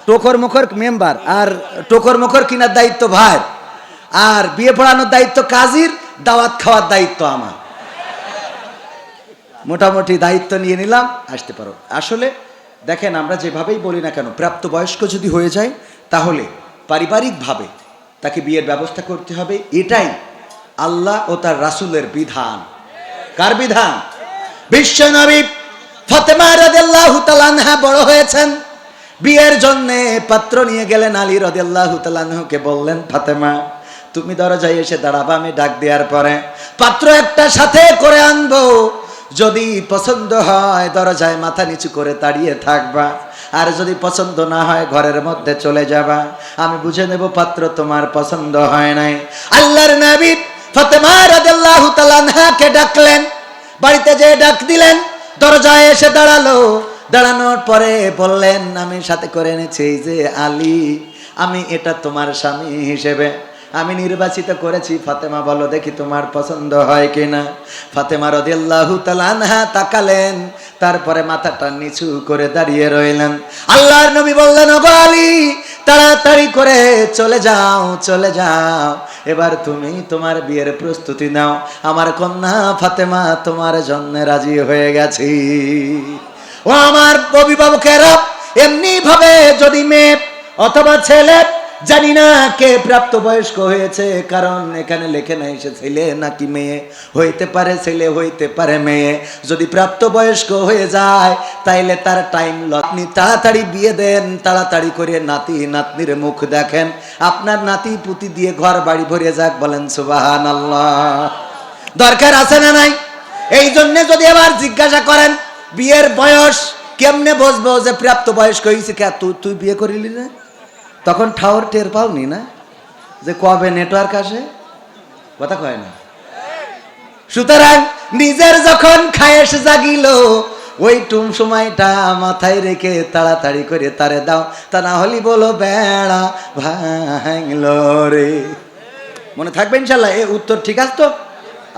টোকর মুখর মেম্বার, আর টোকর মুখর কিনার দায়িত্ব ভাই, আর বিয়ে পড়ানোর দায়িত্ব কাজীর, দাওয়াত খাওয়ার দায়িত্ব আমার। মোটামুটি দায়িত্ব নিয়ে নিলাম, আসতে পারো। আসলে দেখেন, আমরা যেভাবেই বলি না কেন, প্রাপ্তবয়স্ক যদি হয়ে যায় তাহলে পারিবারিকভাবে তাকে বিয়ের ব্যবস্থা করতে হবে। এটাই আল্লাহ ও তার রাসূলের বিধান। কার বিধান? বিশ্বনবী ফাতেমা রাদিয়াল্লাহু তাআলা আনহা বড় হয়েছেন, বিয়ের জন্য পাত্র নিয়ে গেলেন। আলী রাদিয়াল্লাহু তাআলা আনহুকে বললেন, ফাতেমা তুমি দরজায় এসে দাঁড়াবা, আমি ডাক দেওয়ার পরে পাত্র একটা সাথে করে আনবো, যদি পছন্দ হয় দরজায় মাথা নিচু করে দাঁড়িয়ে থাকবা, আর যদি পছন্দ না হয় ঘরের মধ্যে চলে যাবা, আমি বুঝে নেব পাত্র তোমার পছন্দ হয় নাই। আল্লাহর নবী ফাতেমা রাদিয়াল্লাহু তাআলা আনহাকে ডাকলেন, বাড়িতে যেয়ে ডাক দিলেন, দরজায় এসে দাঁড়ালো। দাঁড়ানোর পরে বললেন, আমি সাথে করে এনেছি এই যে আলী, আমি এটা তোমার স্বামী হিসেবে আমি নির্বাচিত করেছি। ফাতেমা বলো দেখি তোমার পছন্দ হয় কিনা। ফাতেমা রাদিয়াল্লাহু তাআলা আনহা তাকালেন, তারপরে মাথাটা নিচু করে দাঁড়িয়ে রইলেন। আল্লাহর নবী বললেন, ওগো আলী, তাড়াতাড়ি করে চলে যাও, চলে যাও, এবার তুমি তোমার বিয়ের প্রস্তুতি নাও, আমার কন্যা ফাতেমা তোমার জন্য রাজি হয়ে গেছি। ও আমার অভিভাবকেরা, এমনি ভাবে যদি মেয়ে অথবা ছেলে, জানি না কে প্রাপ্তবয়স্ক হয়েছে, কারণ এখানে লেখে নাই সে ছেলে নাকি মেয়ে, হইতে পারে ছেলে, হইতে পারে মেয়ে। যদি প্রাপ্তবয়স্ক হয়ে যায় তাইলে তার টাইম, আপনি তাড়াতাড়ি বিয়ে দেন, তাড়াতাড়ি করে নাতি নাতনির মুখ দেখেন, আপনার নাতি পুতি দিয়ে ঘর বাড়ি ভরে যাক। বলেন সুবহানাল্লাহ। দরকার আছে না নাই? এই জন্য যদি আবার জিজ্ঞাসা করেন বিয়ের বয়স কেমনে বুঝবো যে প্রাপ্তবয়স্ক হয়েছে, কে তুই বিয়ে করিলি না? তখন ঠাওর টের পাওনি না যে কবে নেটওয়ার্ক আসে, কথা কয় না। সুতরাং নিজের যখন খায়েশ জাগিল ওই টুম সময়টা মাথায় রেখে তাড়াতাড়ি করে তারে দাও, তা না হলি বলো বেড়া ভাঙলো রে। মনে থাকবে ইনশাল্লাহ? এ উত্তর ঠিক আছে তো?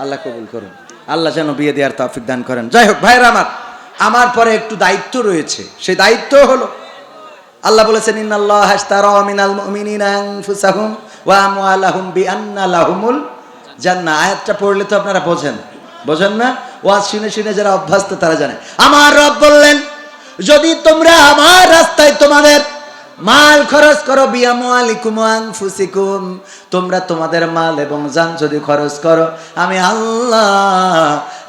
আল্লাহ কবুল করুন, আল্লাহ যেন বিয়ে দেওয়ার তৌফিক দান করেন। যাই হোক ভাইরা আমার পরে একটু দায়িত্ব রয়েছে। সেই দায়িত্ব হলো আল্লাহ বলেছেন ইন্নাল্লাহ আশতারা মিনাল মুমিনিনা আনফুসাহুম ওয়া আমওয়ালাহুম বিআন্না লাহুমুল জান্নাহ। আয়াতটা পড়লে তো আপনারা বোঝেন না? ওয়াজ শুনে শুনে যারা অভ্যস্ত তারা জানে। আমার রব বললেন যদি তোমরা আমার রাস্তায় তোমাদের মাল খরচ করো, বিআমওয়ালিকুম ওয়া আনফুসিকুম, তোমরা তোমাদের মাল এবং জান যদি খরচ করো, আমি আল্লাহ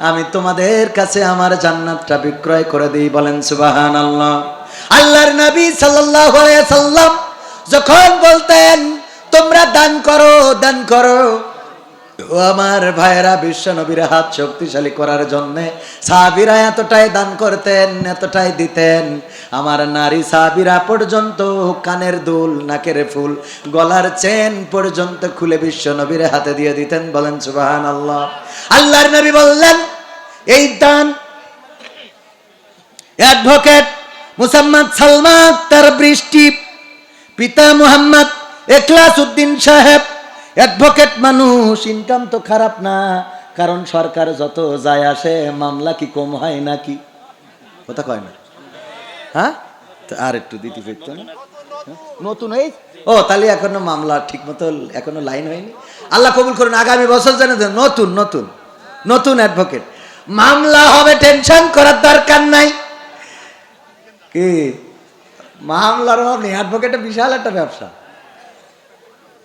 আমি তোমাদের কাছে আমার জান্নাতটা বিক্রয় করে দিই। বলেন সুবহানাল্লাহ। আল্লাহর নবী সাল্লাল্লাহু আলাইহি সাল্লাম যখন বলতেন তোমরা দান করো দান করো, ও আমার ভাইয়েরা, বিশ্ব নবীর হাত শক্তিশালী করার জন্য সাহাবীরা এতটাই দান করতেন, এতটাই দিতেন, আমার নারী সাহাবীরা পর্যন্ত কানের দুল, নাকের ফুল, গলার চেন পর্যন্ত খুলে বিশ্ব নবীর হাতে দিয়ে দিতেন। বলেন সুবহানাল্লাহ। আল্লাহর নবী বললেন এই দান অ্যাডভোকেট মুসাম্মদ সালমা আক্তার বৃষ্টি, পিতা মুহাম্মদ এখলাস উদ্দিন সাহেব, অ্যাডভোকেট মানুষ, ইনকাম তো খারাপ না, কারণ সরকার যত যায় আসে মামলা কি কম হয় নাকি? কথা কয় না? হ্যাঁ, আর একটু দিতে ফেরত নতুন এই ও তাহলে এখনো মামলা ঠিক মতো এখনো লাইন হয়নি। আল্লাহ কবুল করুন, আগামী বছর যেন নতুন নতুন নতুন অ্যাডভোকেট মামলা হবে, টেনশন করার দরকার নাই। কি মামলার অভাব নেই, অ্যাডভোকেটের বিশাল একটা ব্যবসা।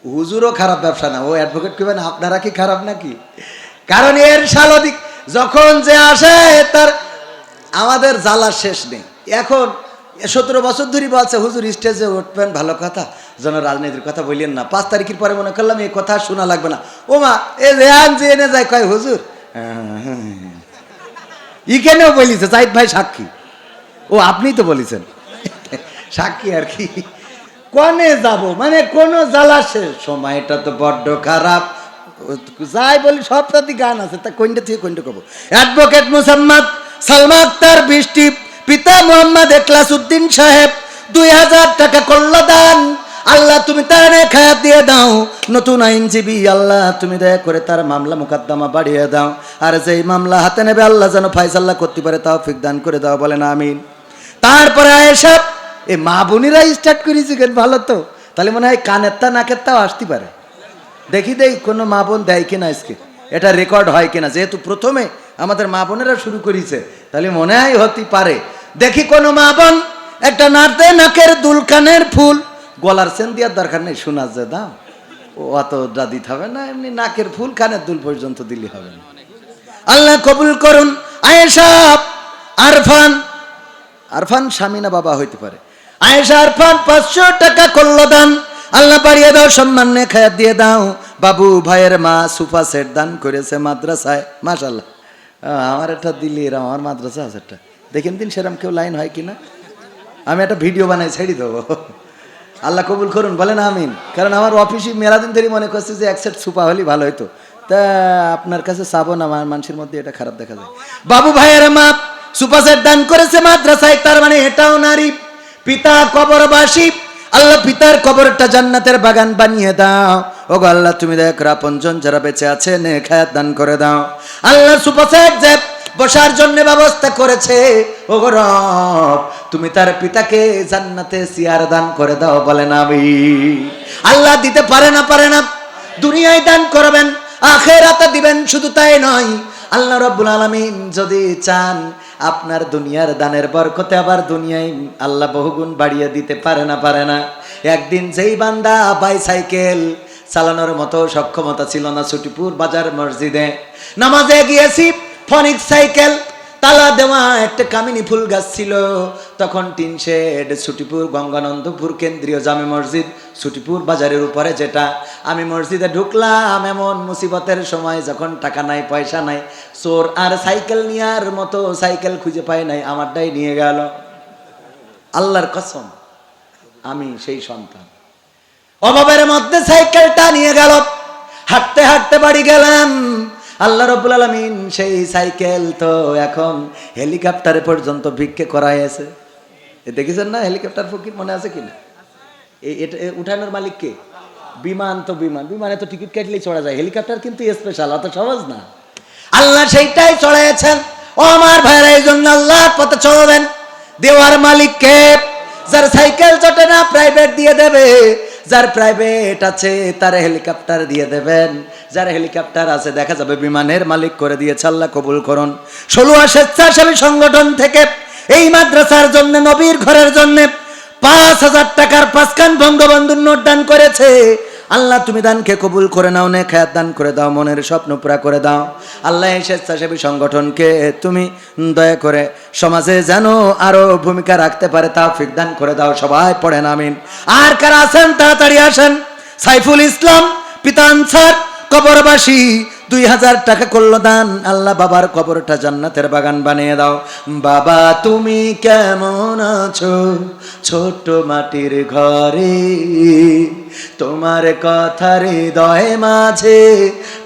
হুজুরও খারাপ ব্যবসা না, ও অ্যাডভোকেট করবেন, আপনারা কি খারাপ নাকি? কারণ এর সালদিক যখন যে আসে তার আমাদের জ্বালার শেষ নেই। এখন 17 বছর ধরে বলছে হুজুর স্টেজে উঠবেন, ভালো কথা, যেন রাজনীতির কথা বললেন না। 5 তারিখের পরে মনে করলাম এই কথা শোনা লাগবে না। ও মা এ রেহান যে এনে যায় কয় হুজুর ইকেনেও বলিছে জাহিদ ভাই সাক্ষী। ও আপনি তো বলেছেন সাক্ষী আর কি, কনে যাব মানে কোন জ্বালা শেষ। সময়টা তো বড্ড খারাপ, যাই বলি সবটাতে গান আছে, তা কোনটা থেকে কোনটা কব। অ্যাডভোকেট মুসাম্মদ সালমা আক্তার বৃষ্টি, পিতা মুহাম্মদ এখলাস উদ্দিন সাহেব 2000 টাকা করলো দান। আল্লাহ তুমি তার খায়াত দিয়ে দাও, নতুন আইনজীবী, আল্লাহ তুমি দয়া করে তার মামলা মোকদ্দমা বাড়িয়ে দাও, আর যেই মামলা হাতে নেবে আল্লাহ যেন ফায়সালা করতে পারে তৌফিক দান করে দাও। বলেন আমিন। তারপরে আয়েশা এই মা বোনেরা স্টার্ট করেছি, ভালো তো, তাহলে মনে হয় কানের তা নাকের তাও আসতে পারে। দেখি কোনো মা বোন দেয় কিনা, আজকে এটা রেকর্ড হয় কিনা, যেহেতু প্রথমে আমাদের মা বোনেরা শুরু করেছে তাহলে মনে হয় হতে পারে। দেখি কোনো মা বোন একটা নাড়তে, নাকের দুল, কানের ফুল, গলার চেন দেওয়ার দরকার নেই, শোনা যে দাও ও অতটা দিতে হবে না, এমনি নাকের ফুল কানের দুল পর্যন্ত দিলে হবে না। আল্লাহ কবুল করুন। আয়েশা আরফান স্বামী না বাবা হইতে পারে, আয়েশা আরফান 500 টাকা করলো দান। আল্লাহ বাড়িয়ে দাও, সম্মান নিয়ে খায়াত দিয়ে দাও। বাবু ভাইয়ের মা সোফা সেট দান করেছে মাদ্রাসায়, মাশাআল্লাহ। আমার একটা দিল্লি এরম আমার মাদ্রাসা আছে একটা, দেখেন দিন সেরম কেউ লাইন হয় কিনা, আমি একটা ভিডিও বানাই ছেড়ে দেবো। আল্লাহ কবুল করুন, বলেন আমিন। কারণ আমার অফিসে মেলাদিন ধরে মনে করছে যে এক সেট সোফা হলে ভালো হইতো, তা আপনার কাছে চাবো না, মানুষের মধ্যে এটা খারাপ দেখা যায়। বাবু ভাইয়ের মা সোফা সেট দান করেছে মাদ্রাসায়, তার মানে এটাও নারী। পিতা কবরবাসী, আল্লাহ পিতার কবরটা জান্নাতের বাগান বানিয়ে দাও। ওগো আল্লাহ তুমি দয়া করে আপনজন যারা বেঁচে আছে নেক হায়াত দান করে দাও। আল্লাহ সোফা সেট যে বসার জন্য ব্যবস্থা করেছে, ওগো রব তুমি তার পিতাকে জান্নাতে চেয়ার দান করে দাও। বলেন আমিন। আল্লাহ দিতে পারে না, দুনিয়ায় দান করবেন, আখিরাতে দিবেন। শুধু তাই নয়, আল্লাহ রাব্বুল আলামিন যদি চান আপনার দুনিয়ার দানের বরকতে আবার দুনিয়ায় আল্লাহ বহুগুণ বাড়িয়ে দিতে পারে না। একদিন যেই বান্দা বাইসাইকেল চালানোর মতো সক্ষমতা ছিল না, ছুটিপুর বাজার মসজিদে নামাজে গিয়েছি, ফনিক সাইকেল তালা দেওয়া একটা কামিনী ফুল গাছ ছিল, তখন টিন শেড, ছুটিপুর গঙ্গানন্দপুর কেন্দ্রীয় জামে মসজিদ, ছুটিপুর বাজারের উপরে যেটা। আমি মসজিদে ঢুকলাম এমন মুসিবতের সময়, যখন টাকা নাই পয়সা নাই, চোর আর সাইকেল নেওয়ার মতো সাইকেল খুঁজে পায় নাই, আমারটাই নিয়ে গেল। আল্লাহর কসম আমি সেই সন্তান, অভাবের মধ্যে সাইকেলটা নিয়ে গেল। হাঁটতে হাঁটতে বাড়ি গেলাম, আল্লাহ রাব্বুল আলামিন সেই সাইকেল তো এখন হেলিকপ্টারে পর্যন্ত ভিক্ষে করাইছে। দেখেছেন না হেলিকপ্টার ফকির, মনে আছে কিনা? এটা উঠানোর মালিক কে? বিমান তো বিমানে তো টিকিট কাটলেই চড়া যায়, হেলিকপ্টার কিন্তু স্পেশাল, অত সহজ না। আল্লাহ সেইটাই চড়াইছেন। ও আমার ভাইরা, এই জন্য আল্লাহর পথে চলবেন। দেওয়ার মালিক কে? যার সাইকেল চটে না প্রাইভেট দিয়ে দেবে, যার প্রাইভেট আছে তার হেলিকপ্টার দিয়ে দেবেন, যার হেলিকপ্টার আছে দেখা যাবে বিমানের মালিক করে দিয়েছে। আল্লাহ কবুল করুন। 16 স্বেচ্ছাসেবী সংগঠন থেকে এই মাদ্রাসার জন্য, নবীর ঘরের জন্য 5,000 টাকার 5 খান বঙ্গবন্ধুর নোট দান করেছে। আল্লাহ তুমি দানকে কবুল করে নাও, নেক হায়াত দান করে দাও, মনের স্বপ্ন পুরা করে দাও। আল্লাহ এই স্বেচ্ছাসেবী সংগঠনকে তুমি দয়া করে সমাজে যেন আরো ভূমিকা রাখতে পারে তৌফিক দান করে দাও। সবাই পড়েন আমিন। আর কারা আছেন তাড়াতাড়ি আসেন। সাইফুল ইসলাম পিতা আনসার কবরবাসী 2,000 টাকা করলো দান। আল্লাহ বাবার কবরটা জান্নাতের বাগান বানিয়ে দাও। বাবা তুমি কেমন আছো ছোট মাটির ঘরে, তোমার কথা হৃদয় মাঝে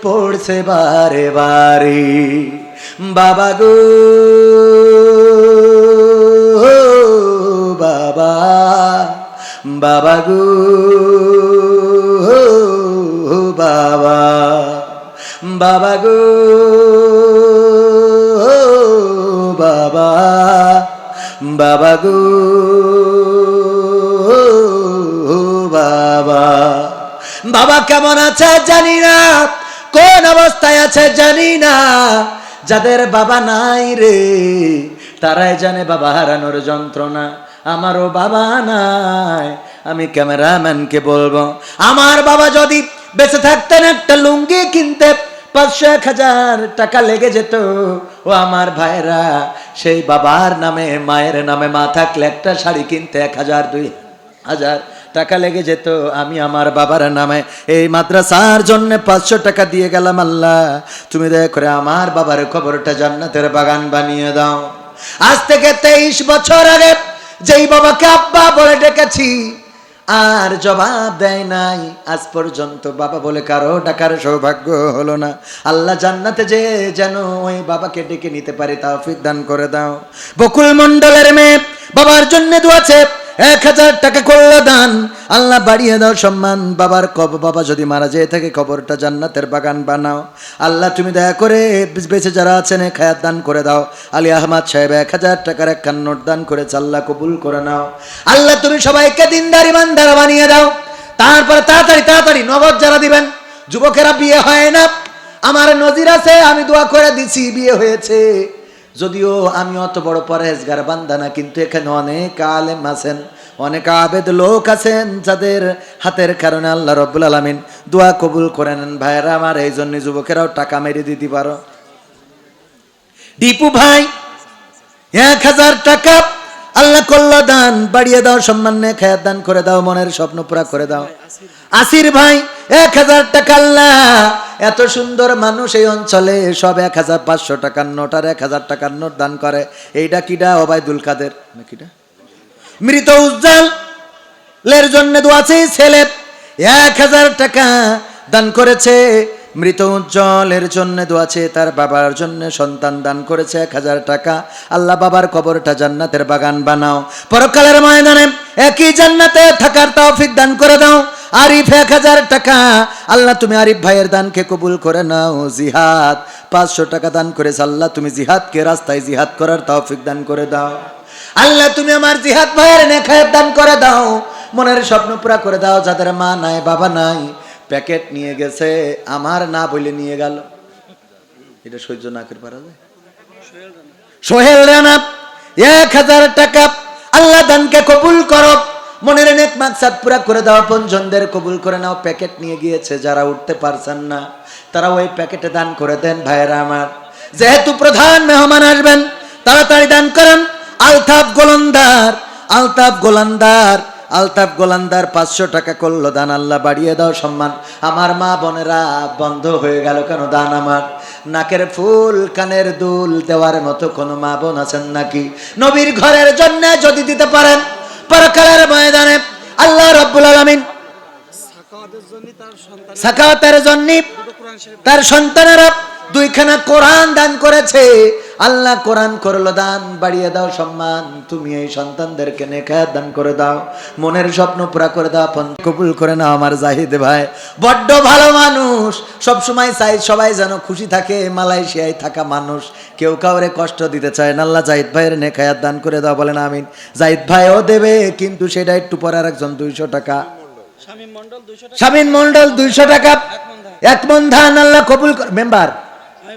পড়ছে বারে বারে। বাবা গো বাবা, বাবা গো বাবা, বাবা গো বাবা, বাবা গো বাবা। বাবা কেমন আছে জানি না, কোন অবস্থায় আছে জানি না। যাদের বাবা নাই রে তারাই জানে বাবা হারানোর যন্ত্রণা। আমারও বাবা নাই, আমি ক্যামেরাম্যানকে বলবো আমার বাবা যদি বেঁচে থাকতেন একটা লুঙ্গি কিনতে 500-1000 টাকা লেগে যেত। ও আমার ভাইরা, সেই বাবার নামে মায়ের নামে মা থাকলে একটা শাড়ি কিনতে 1000-2000 টাকা লেগে যেত। আমি আমার বাবার নামে এই মাদ্রাসার জন্য 500 টাকা দিয়ে গেলাম। আল্লাহ তুমি দয়া করে আমার বাবার কবরটা জান্নাতের বাগান বানিয়ে দাও। আজ থেকে 23 বছর আগে যেই বাবাকে আব্বা বলে ডেকেছি আর জবাব দেয় নাই, আজ পর্যন্ত বাবা বলে কারো ডাকার সৌভাগ্য হলো না। আল্লাহ জান্নাতে যে যেন ওই বাবাকে ডেকে নিতে পারি তৌফিক দান করে দাও। বকুল মণ্ডলের মেয়ে বাবার জন্য দোয়াছে, 1000 টাকা করলো দান। আল্লাহ বাড়িয়ে দাও সম্মান। বাবার বাবা যদি মারা যেয়ে থাকে কবরটা জান্নাতের বাগান বানাও। আল্লাহ তুমি দয়া করে বেঁচে যারা আছেন খায়াত দান করে দাও। আলী আহমদ সাহেব 1000 টাকার 1 খান নোট দান করেছে, আল্লাহ কবুল করে নাও। আল্লাহ তুমি সবাইকে দিনদার ইমানদার বানিয়ে দাও। তারপরে তাড়াতাড়ি তাড়াতাড়ি নগদ যারা দিবেন, যুবকেরা বিয়ে হয় না, আমার নজির আছে, আমি দোয়া করে দিছি বিয়ে হয়েছে। যদিও আমি অত বড় পরহেজগার বান্দা না, কিন্তু এখানে অনেক আলেম আছেন, অনেক আবেদ লোক আছেন যাদের হাতের কারণে আল্লাহ রব্বুল আলামিন দোয়া কবুল করে নেন। ভাইরা আমার, এই জন্য যুবকেরাও টাকা মেরে দিতে পারো। দীপু ভাই 1000 টাকা আল্লাহ করল দান, বাড়িয়ে দাও সম্মান, নেক হায়াত দান করে দাও, মনের স্বপ্ন পুরা করে দাও। আসির ভাই 1000 টাকা। আল্লাহ এত সুন্দর মানুষ এই অঞ্চলে সব 1500 টাকার নোট আর 1000 টাকার নোট দান করে। এইটা কিডা? ওবায়দুল কাদের না কিডা? মৃত উজ্জ্বলের জন্য দোয়া আছে, ছেলে 1000 টাকা দান করেছে। মৃত উজ্জ্বলের জন্য দোয়া আছে, তার বাবার জন্য সন্তান দান করেছে 1000 টাকা। আল্লাহ বাবার কবরটা জান্নাতের বাগান বানাও, পরকালের ময়দানে একই জান্নাতে থাকার তৌফিক দান করে দাও। আরিফ 1000 টাকা। আল্লাহ তুমি আরিফ ভাইয়ের দানকে কবুল করে নাও। জিহাদ 500 টাকা দান করেছে, আল্লাহ তুমি জিহাদকে রাস্তায় জিহাদ করার তৌফিক দান করে দাও। আল্লাহ তুমি আমার জিহাদ ভাইয়ের নেক হায়াত দান করে দাও, মনের স্বপ্ন পুরা করে দাও। যাদের মা নাই বাবা নাই, প্যাকেট নিয়ে গেছে, আমার না বলে নিয়ে গেল, এটা সহ্য না করে পারা যায়? সোহেল রানা 1000 টাকা। আল্লাহ দানকে কবুল করো, মনের নেক মাকসাদ পুরা করে দাও, আপনজনদের কবুল করে নাও। প্যাকেট নিয়ে গিয়েছে, যারা উঠতে পারছেন না তারা ওই প্যাকেটে দান করে দেন। ভাইরা আমার, যেহেতু প্রধান মেহমান আসবেন তাড়াতাড়ি দান করেন। আলতাফ গোলন্দার, আলতাফ গোলন্দার, আলতাফ গোলন্দার 500 টাকা করলো দান। আল্লাহ বাড়িয়ে দাও সম্মান। আমার মা বোনেরা, বন্ধ হয়ে গেল কেন দান? আমার নাকের ফুল কানের দুল দেওয়ার মতো কোনো মা বোন আছেন নাকি? নবীর ঘরের জন্য যদি দিতে পারেন, পরকালের ময়দানে আল্লাহ রাব্বুল আলামিন সাকাওয়াতের জন্য তার সন্তানেরা 2খানা কোরআন দান করেছে, আল্লাহ কোরআন করলো দান, বাড়িয়ে দাও সম্মান। তুমি এই সন্তানদেরকে নেক দান করে দাও, মনের স্বপ্ন পুরা করে দাও, কবুল করে নাও আমার জাহিদ ভাই। বড্ড ভালো মানুষ, সব সময় চাই সবাই যেন খুশি থাকে। মালয়েশিয়ায় থাকা মানুষ, কেউ কাউরে কষ্ট দিতে চায় না। আল্লাহ জাহিদ ভাইয়ের নেক দান করে দাও, বলেন আমিন। জাহিদ ভাইও দেবে, কিন্তু সেটা একটু পরে আর একজন 200 টাকা, শামীম মন্ডল 200 টাকা, 1 মন ধান আল্লাহ কবুল করে। মেম্বার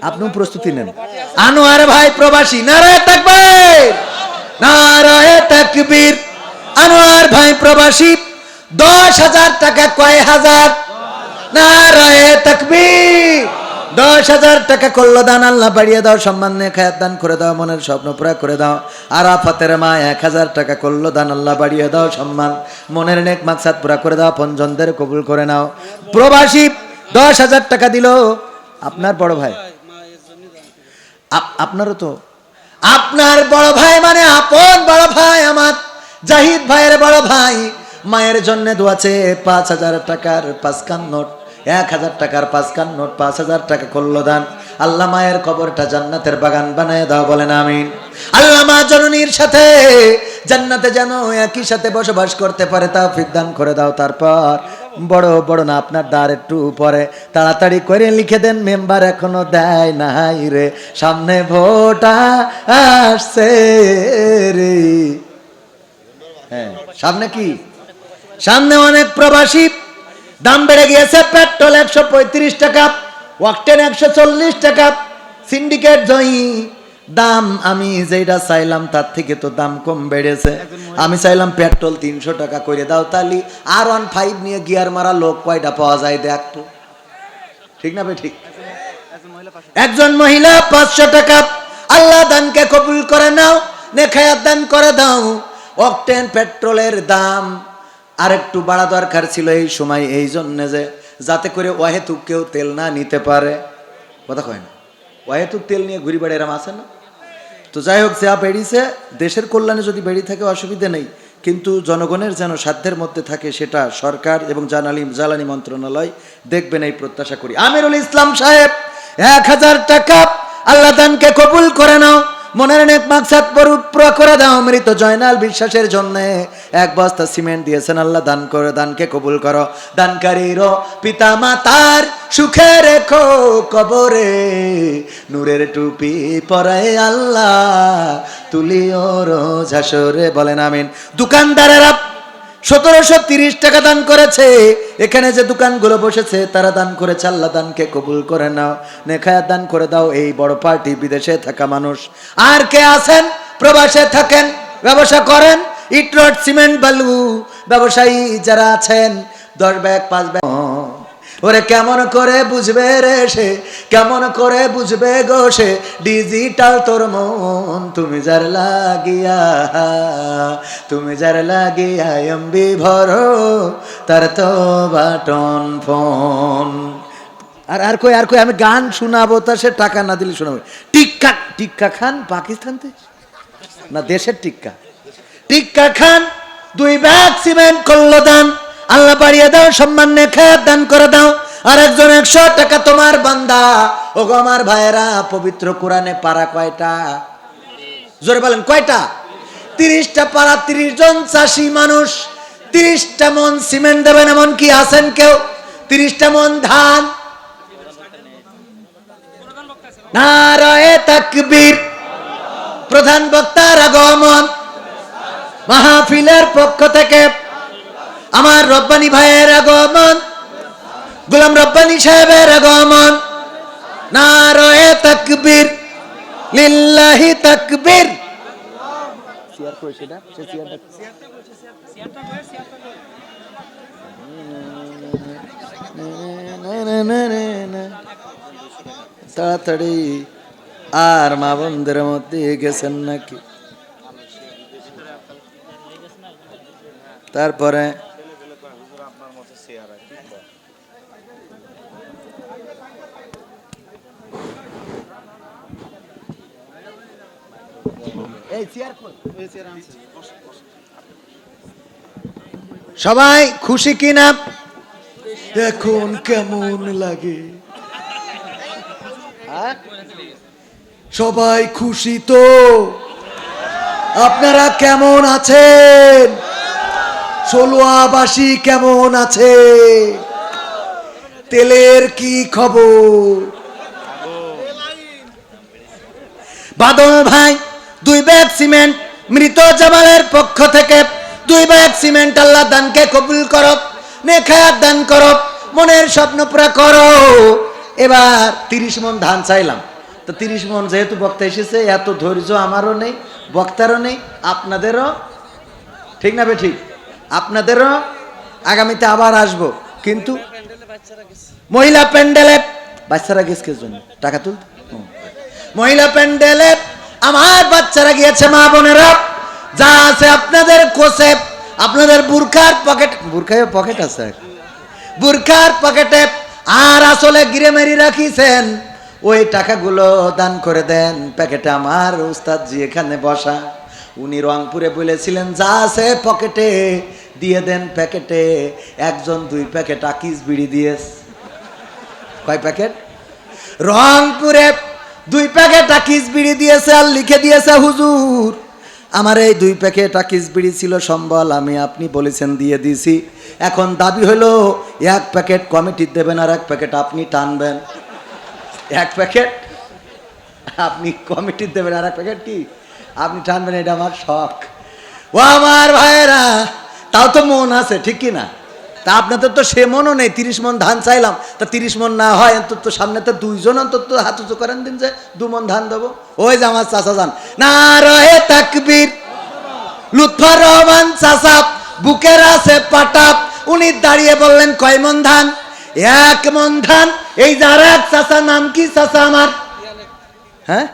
আপনিও প্রস্তুতি নেন। আনোয়ার ভাই প্রবাসী, নারায়ে তাকবীর, নারায়ে তাকবীর। আনোয়ার ভাই প্রবাসী 10,000 টাকা, কয় হাজার, নারায়ে তাকবীর। 10,000 টাকা করলো দান, আল্লাহ বাড়িয়ে দাও সম্মান, নেক দান করে দাও, মনের স্বপ্ন পুরা করে দাও। আরাফাতের মা 1,000 টাকা করলো দান, আল্লাহ বাড়িয়ে দাও সম্মান, মনের নেক মাকসাদ পুরা করে দাও, পঞ্জনদের কবুল করে নাও। প্রবাসী 10,000 টাকা দিল আপনার বড় ভাই, আপনারও তো, আপনার বড় ভাই মানে আপন বড় ভাই, আমার জাহিদ ভাইয়ের বড় ভাই। মায়ের জন্য দোয়াছে 5,000 টাকার 5 খান নোট, 1,000 টাকার 5 খান নোট, 5,000 টাকা করলো দান। আল্লাহ মায়ের কবরটা জান্নাতের বাগান বানায় দাও, বলেন আমিন। আল্লাহ মা জননীর সাথে জান্নাতে যেন একই সাথে বসবাস করতে পারে তৌফিক দান করে দাও। তারপর বড় বড় না, আপনার দ্বার একটু পরে তাড়াতাড়ি করে লিখে দেন, মেম্বার এখনো দেয় নাই রে, সামনে ভোট আসছে রে। হ্যাঁ সামনে কি, সামনে অনেক প্রবাসী। দাম বেড়ে গিয়েছে, পেট্রোল 135 টাকা, ওয়াকটেন 140 টাকা, সিন্ডিকেট জয়ী দাম। আমি যেটা চাইলাম তার থেকে তো দাম কম বেড়েছে। আমি চাইলাম পেট্রোল 300 টাকা করে দাও, তালি R15 নিয়ে গিয়ার মারা লোক কয়টা পাওয়া যায় দেখতো, ঠিক না ভাই? ঠিক। একজন মহিলা 500 টাকা, আল্লাহ দানকে কবুল করে নাও, নেক দান করে দাও। অকটেন পেট্রোলের দাম আর একটু বাড়া দরকার ছিল এই সময়, এই জন্য যে যাতে করে অহেতুক কেউ তেল না নিতে পারে, কথা কয় না, অহেতুক তেল নিয়ে ঘুরি বেড়ে এরম আছে না। তো যাই হোক, যা বেড়িয়েছে দেশের কল্যাণে যদি বেরিয়ে থাকে অসুবিধা নেই, কিন্তু জনগণের যেন সাধ্যের মধ্যে থাকে সেটা সরকার এবং জ্বালানি মন্ত্রণালয় দেখবেন, এই প্রত্যাশা করি। আমিরুল ইসলাম সাহেব 1,000 টাকা, আল্লাহ দানকে কবুল করে নাও, মনের নেক মাকসাদ পুরা করে দাও। মৃত জয়নাল বিশ্বাসের জন্য 1 বস্তা সিমেন্ট দিয়েছেন, আল্লাহ দান করে, দানকে কবুল করো। দানকারীর পিতা মাতার সুখে রেখো কবরে, নূরের টুপি পরায় আল্লাহ তুলিও রোজ হাসরে, বলেন আমিন। দোকানদারেরা 1730 টাকা দান করেছে। এখানে যে দোকানগুলো বসেছে তারা দান করেছে, আল্লাহ দানকে কবুল করে নাও, নেক দান করে দাও। এই বড় পার্টি বিদেশে থাকা মানুষ। আর কে আছেন প্রবাসে থাকেন, ব্যবসা করেন, ইট রড সিমেন্ট বালু ব্যবসায়ী যারা আছেন, 10 ব্যাগ 5 ব্যাগ, ওরে কেমন করে বুঝবে রে সে, কেমন করে বুঝবে গো সে, ডিজিটাল তোর মন, তুমি যার লাগিয়া, তুমি যার লাগিয়া এমবি ভরো, তার তো বাটন ফোন। আর কই আমি গান শোনাবো, তা সে টাকা না দিলে শোনাবো। টিক্কা খান পাকিস্তান থেকে না, দেশের টিক্কা খান 2 ব্যাগ সিমেন্ট করলো দান, আল্লাহ বাড়িয়ে দাও সম্মান, নেক দান করে দাও। আর একজন 100 টাকা তোমার বান্দা। ও গো আমার ভাইয়েরা, পবিত্র কোরআনে পারা কয়টা, জোরে বলেন কয়টা? 30টা পারা, 30 জন চাষি মানুষ 30টা মন সিমেন্ট দেবেন এমন কি আছেন কেউ? 30টা মন ধান। নারায়ে তাকবীর। প্রধান বক্তার আগমন, মাহফিলের পক্ষ থেকে আমার রব্বানি ভাইয়ের আগমন, গোলাম রব্বানি সাহেবের আগমন। নারায়ে তাকবীর, লিল্লাহি তাকবীর। তাড়াতাড়ি আর মা বোনদের মধ্যে গেছেন নাকি? তারপরে সবাই খুশি কিনা? এখন কেমন লাগে? সবাই খুশি তো? আপনারা কেমন আছেন? ষোলোয়াবাসী কেমন আছে? তেলের কি খবর? বাদল ভাই 2 ব্যাগ সিমেন্ট মৃত জামালের পক্ষ থেকে 2 ব্যাগ সিমেন্ট আল্লাহ দানকে কবুল করো, নেখায়াত দান করো, মনের স্বপ্ন পুরা করো। এবার 30 মণ ধান চাইলাম, তো 30 মণ যেহেতু বক্তা এসেছে, এত ধৈর্য আমারও নেই, বক্তারও নেই, আপনাদেরও ঠিক না বে ঠিক, আপনাদেরও আগামীতে আবার আসবো। কিন্তু মহিলা প্যান্ডেলে বাচ্চারা গেছে জন্য টাকা তুলতে, মহিলা প্যান্ডেলে আমার বাচ্চারা গিয়েছে, মা বোনেরা যা আছে আপনাদের কোসে, আপনাদের বুরখার পকেট, বুরখায় পকেট আছে, বুরখার পকেটে আর আসলে গিরে মেরি রাখিছেন, ওই টাকাগুলো দান করে দেন প্যাকেটে। আমার উস্তাদ জি এখানে বসা, উনি রংপুরে বলেছিলেন যা আছে পকেটে দিয়ে দেন প্যাকেটে। একজন 2 প্যাকেট আকিস বিড়ি দিয়েছে। কয় প্যাকেট? রংপুরে 2 প্যাকেট আকিস বিড়ি দিয়েছে আর লিখে দিয়েছে, হুজুর আমার এই 2 প্যাকেট আকিস বিড়ি ছিল সম্বল, আমি আপনি বলেছেন দিয়ে দিছি, এখন দাবি হলো 1 প্যাকেট কমিটি দেবেন আর 1 প্যাকেট আপনি টানবেন। 1 প্যাকেট আপনি কমিটি দেবেন আর 1 প্যাকেট কি আপনি টানবেন, এটা আমার শখ। ও আমার ভাইয়েরা, তাও তো মন আছে ঠিক কি না? তা আপনাদের তো সে মনও নেই। 30 মণ ধান চাইলাম, তা 30 মণ না হয় অন্তত সামনে তো 2 জন অন্তত হাত উঁচু করেন দিন যে 2 মণ ধান দেবো। ওই যে আমার চাচা যান, নারায়ে তাকবীর, লুৎফর রহমান চাচা বুকের আছে পাটাপ, উনি দাঁড়িয়ে বললেন কয় মণ ধান? 1 মণ ধান। এই যার এক চাচা, নাম কি চাচা আমার? হ্যাঁ,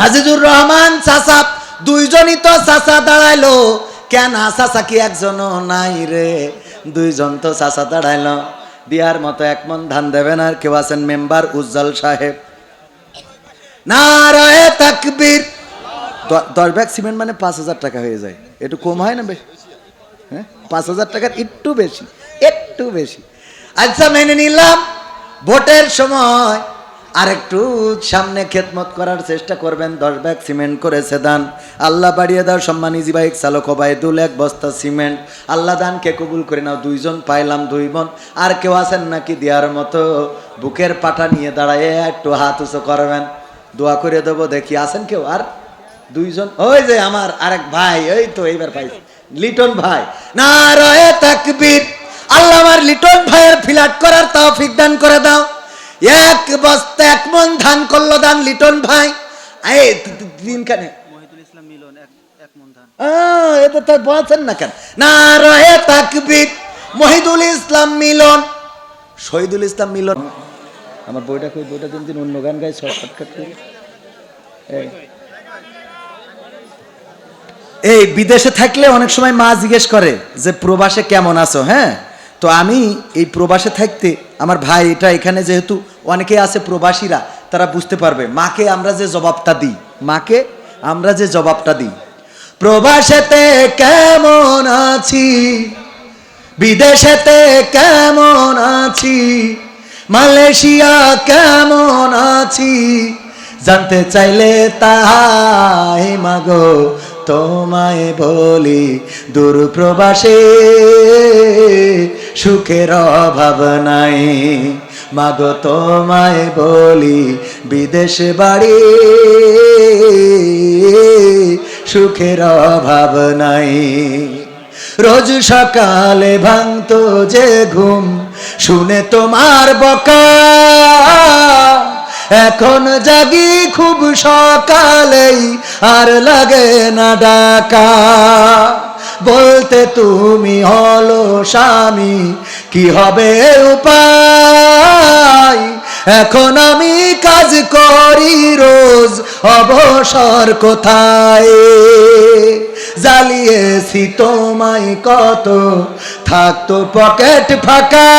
আজিজুর রহমান চাচা, 2 জনই তো চাচা দাঁড়াইলো। কেন চাচা কি একজনও নাই রে? 2 জন তো চাচা দাঁড়াইলো, দিয়ার মতো 1 মণ ধান দেবেন। আর কেউ আছেন মেম্বার উজ্জ্বল সাহেব, নারায়ে তাকবীর। 10 ব্যাগ সিমেন্ট মানে 5000 টাকা হয়ে যায়, একটু কম হয় না? বেশ, হ্যাঁ 5000 টাকার একটু বেশি, একটু বেশি। আচ্ছা মেনে নিলাম, ভোটের সময় আর একটু সামনে খেদমত করার চেষ্টা করবেন। 10 ব্যাগ সিমেন্ট করেছে দান, আল্লাহ বাড়িয়ে দাও। সম্মানী বাইক চালক ওবায়দুল 1 বস্তা সিমেন্ট, আল্লাহ দানকে কবুল করে নাও। 2 জন পাইলাম, 2 মণ। আর কেউ আছেন নাকি দেওয়ার মতো? বুকের পাটা নিয়ে দাঁড়ায় একটু হাত উঁচু করবেন, দোয়া করে দেবো। দেখি আছেন কেউ? আর 2 জন, ওই যে আমার আরেক ভাই, ওই তো এইবার পাইছি, লিটন ভাই। নারায়ে তাকবীর। আল্লাহ আমার লিটন ভাইয়ের ফিলাট করার তৌফিক দান করে দাও। 1 বস্তা 1 মণ ধান করলো দান লিটন ভাই। এই দিন কেন মহিদুল ইসলাম মিলন 1 মণ ধান, এটা তো বলছেন না কেন? নারায়ে তাকবীর। মহিদুল ইসলাম মিলন, শহীদুল ইসলাম মিলন। আমার বইটা কই? বইটা দিন অন্য গান গাই শর্টকাট করে। এই বিদেশে থাকলে অনেক সময় মা জিজ্ঞেস করে যে প্রবাসে কেমন আছো। হ্যাঁ, তো আমি এই প্রবাসে থাকতে আমার ভাই এটা এখানে যেহেতু অনেকে আছে প্রবাসীরা, তারা বুঝতে পারবে মাকে আমরা যে জবাবটা দিই, মাকে আমরা যে জবাবটা দিই, প্রবাসেতে কেমন আছি, বিদেশেতে কেমন আছি, মালয়েশিয়া কেমন আছি, জানতে চাইলে তাই মাগো তোমায় বলি, দূর প্রবাসে সুখের অভাব নাই। মাগো তোমায় বলি, বিদেশ বাড়ি সুখের অভাব নাই। রোজ সকালে ভাঙতো যে ঘুম শুনে তোমার বকা, এখন জাগি খুব সকালেই আর লাগে না ডাকা। বলতে তুমি হলো স্বামী, কি হবে উপায়? এখন আমি কাজ করি রোজ, অবসর কোথায়? জ্বালিয়েছি তোমায় কত, থাকতো পকেট ফাঁকা।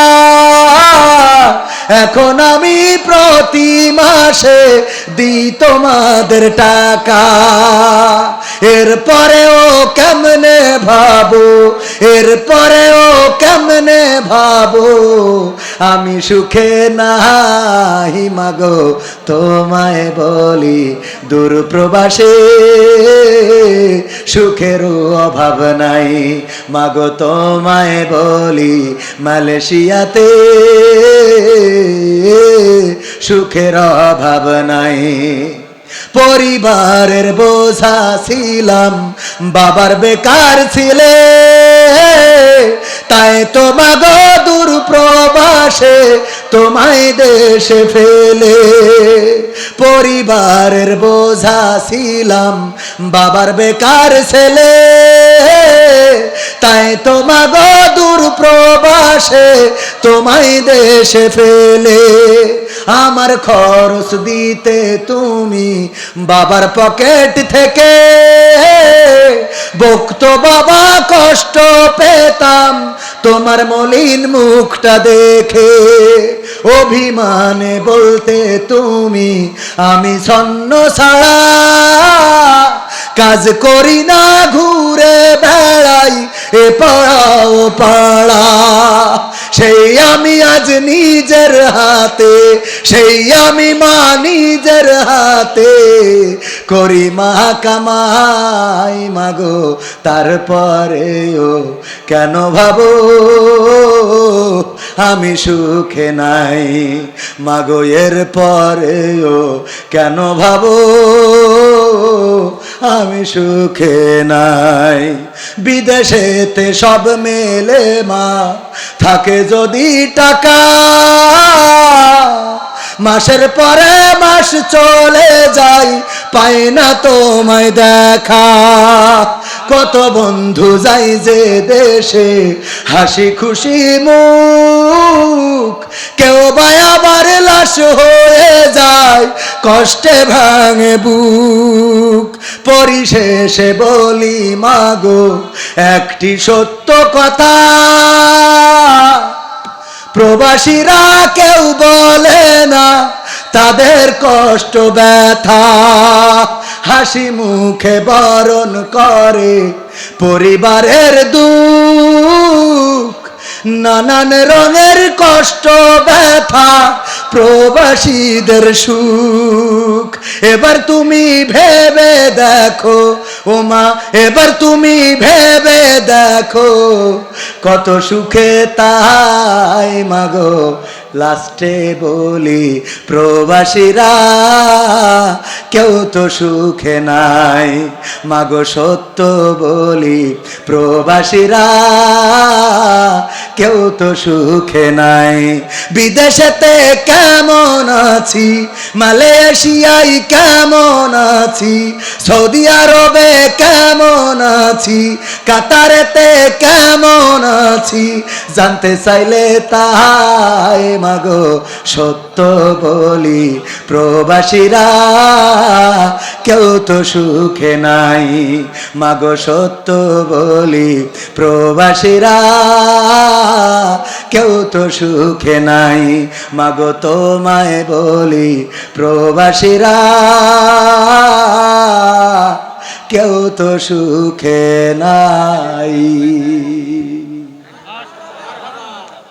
এখন আমি প্রতি মাসে দিই তোমাদের টাকা। এরপরেও কেমনে ভাবো, এরপরেও কেমনে ভাবো, আমি সুখে নাই মাগো তোমায় বলি দূর প্রবাসে সুখেরও অভাব নাই মাগো তোমায় বলি মালয়েশিয়াতে সুখের অভাব নাই পরিবারের বোঝা ছিলাম বাবার বেকার ছিলে তাই তো মাগো দূর প্রবাসে তোমায় দেশে ফেলে পরিবারের বোঝা ছিলাম বাবার বেকার ছেলে তাই তো মাগো দূর প্রবাসে তোমায় দেশে ফেলে আমার খরচ দিতে তুমি বাবার পকেট থেকে বকতো বাবা কষ্ট পেতাম তোমার মলিন মুখটা দেখে অভিমানে বলতে তুমি আমি ছন্ন ছাড়া কাজ করি না ঘুরে বেড়াই এ পাড়া ও পাড়া সেই আমি আজ নিজের হাতে সেই আমি মা নিজের হাতে করি মা কামাই মাগো তারপরেও কেন ভাবো আমি সুখে নাই মাগো এর পরেও কেন ভাবো আমি সুখে নাই বিদেশেতে সব মেলে মা থাকে যদি টাকা মাসের পরে মাস চলে যায় পাই না তোমায় দেখা কত বন্ধু যাই যে দেশে হাসি খুশি মুখ কেউ বা আবার লাশ হয়ে যায় কষ্টে ভাঙে বুক পরিশেষে বলি মাগো একটি সত্য কথা প্রবাসীরা কেউ বলে না তাদের কষ্ট ব্যথা হাসি মুখে বরণ করে পরিবারের দুঃখ নানান রঙের কষ্ট ব্যথা প্রবাসীদের সুখ এবার তুমি ভেবে দেখো ও মা এবার তুমি ভেবে দেখো কত সুখে তাই মাগো লাস্টে বলি প্রবাসীরা কেউ তো সুখে নাই মাগো সত্য বলি প্রবাসীরা কেউ তো সুখে নাই বিদেশেতে কেমন আছি মালয়েশিয়ায় কেমন আছি সৌদি আরবে কেমন আছি কাতারেতে কেমন আছি জানতে চাইলে তাই মাগো সত্য বলি প্রবাসীরা কেউ তো সুখে নাই মাগো সত্য বলি প্রবাসীরা কেউ তো সুখে নাই মাগো তোমায় বলি প্রবাসীরা কেউ তো সুখে নাই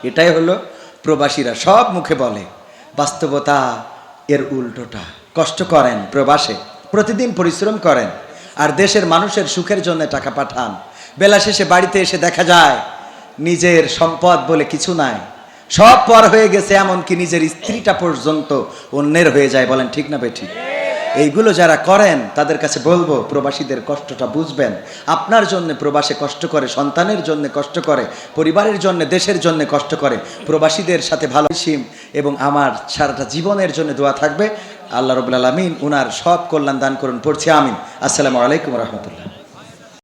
এটাই হলো প্রবাসীরা সব মুখে বলে বাস্তবতা এর উল্টোটা কষ্ট করেন প্রবাসে প্রতিদিন পরিশ্রম করেন আর দেশের মানুষের সুখের জন্য টাকা পাঠান বেলা শেষে বাড়িতে এসে দেখা যায় নিজের সম্পদ বলে কিছু নাই সব পর হয়ে গেছে এমনকি নিজের স্ত্রীটা পর্যন্ত অন্যের হয়ে যায় বলেন ঠিক না বেঠিক এইগুলো যারা করেন তাদের কাছে বলবো প্রবাসীদের কষ্টটা বুঝবেন আপনার জন্য প্রবাসে কষ্ট করে সন্তানের জন্য কষ্ট করে পরিবারের জন্য দেশের জন্য কষ্ট করে প্রবাসীদের সাথে ভালো এবং আমার সারাটা জীবনের জন্য দোয়া থাকবে আল্লাহ রাব্বুল আলামিন উনার সব কল্যাণ দান করুন পড়ছি আমিন আসসালামু আলাইকুম ওয়া রাহমাতুল্লাহ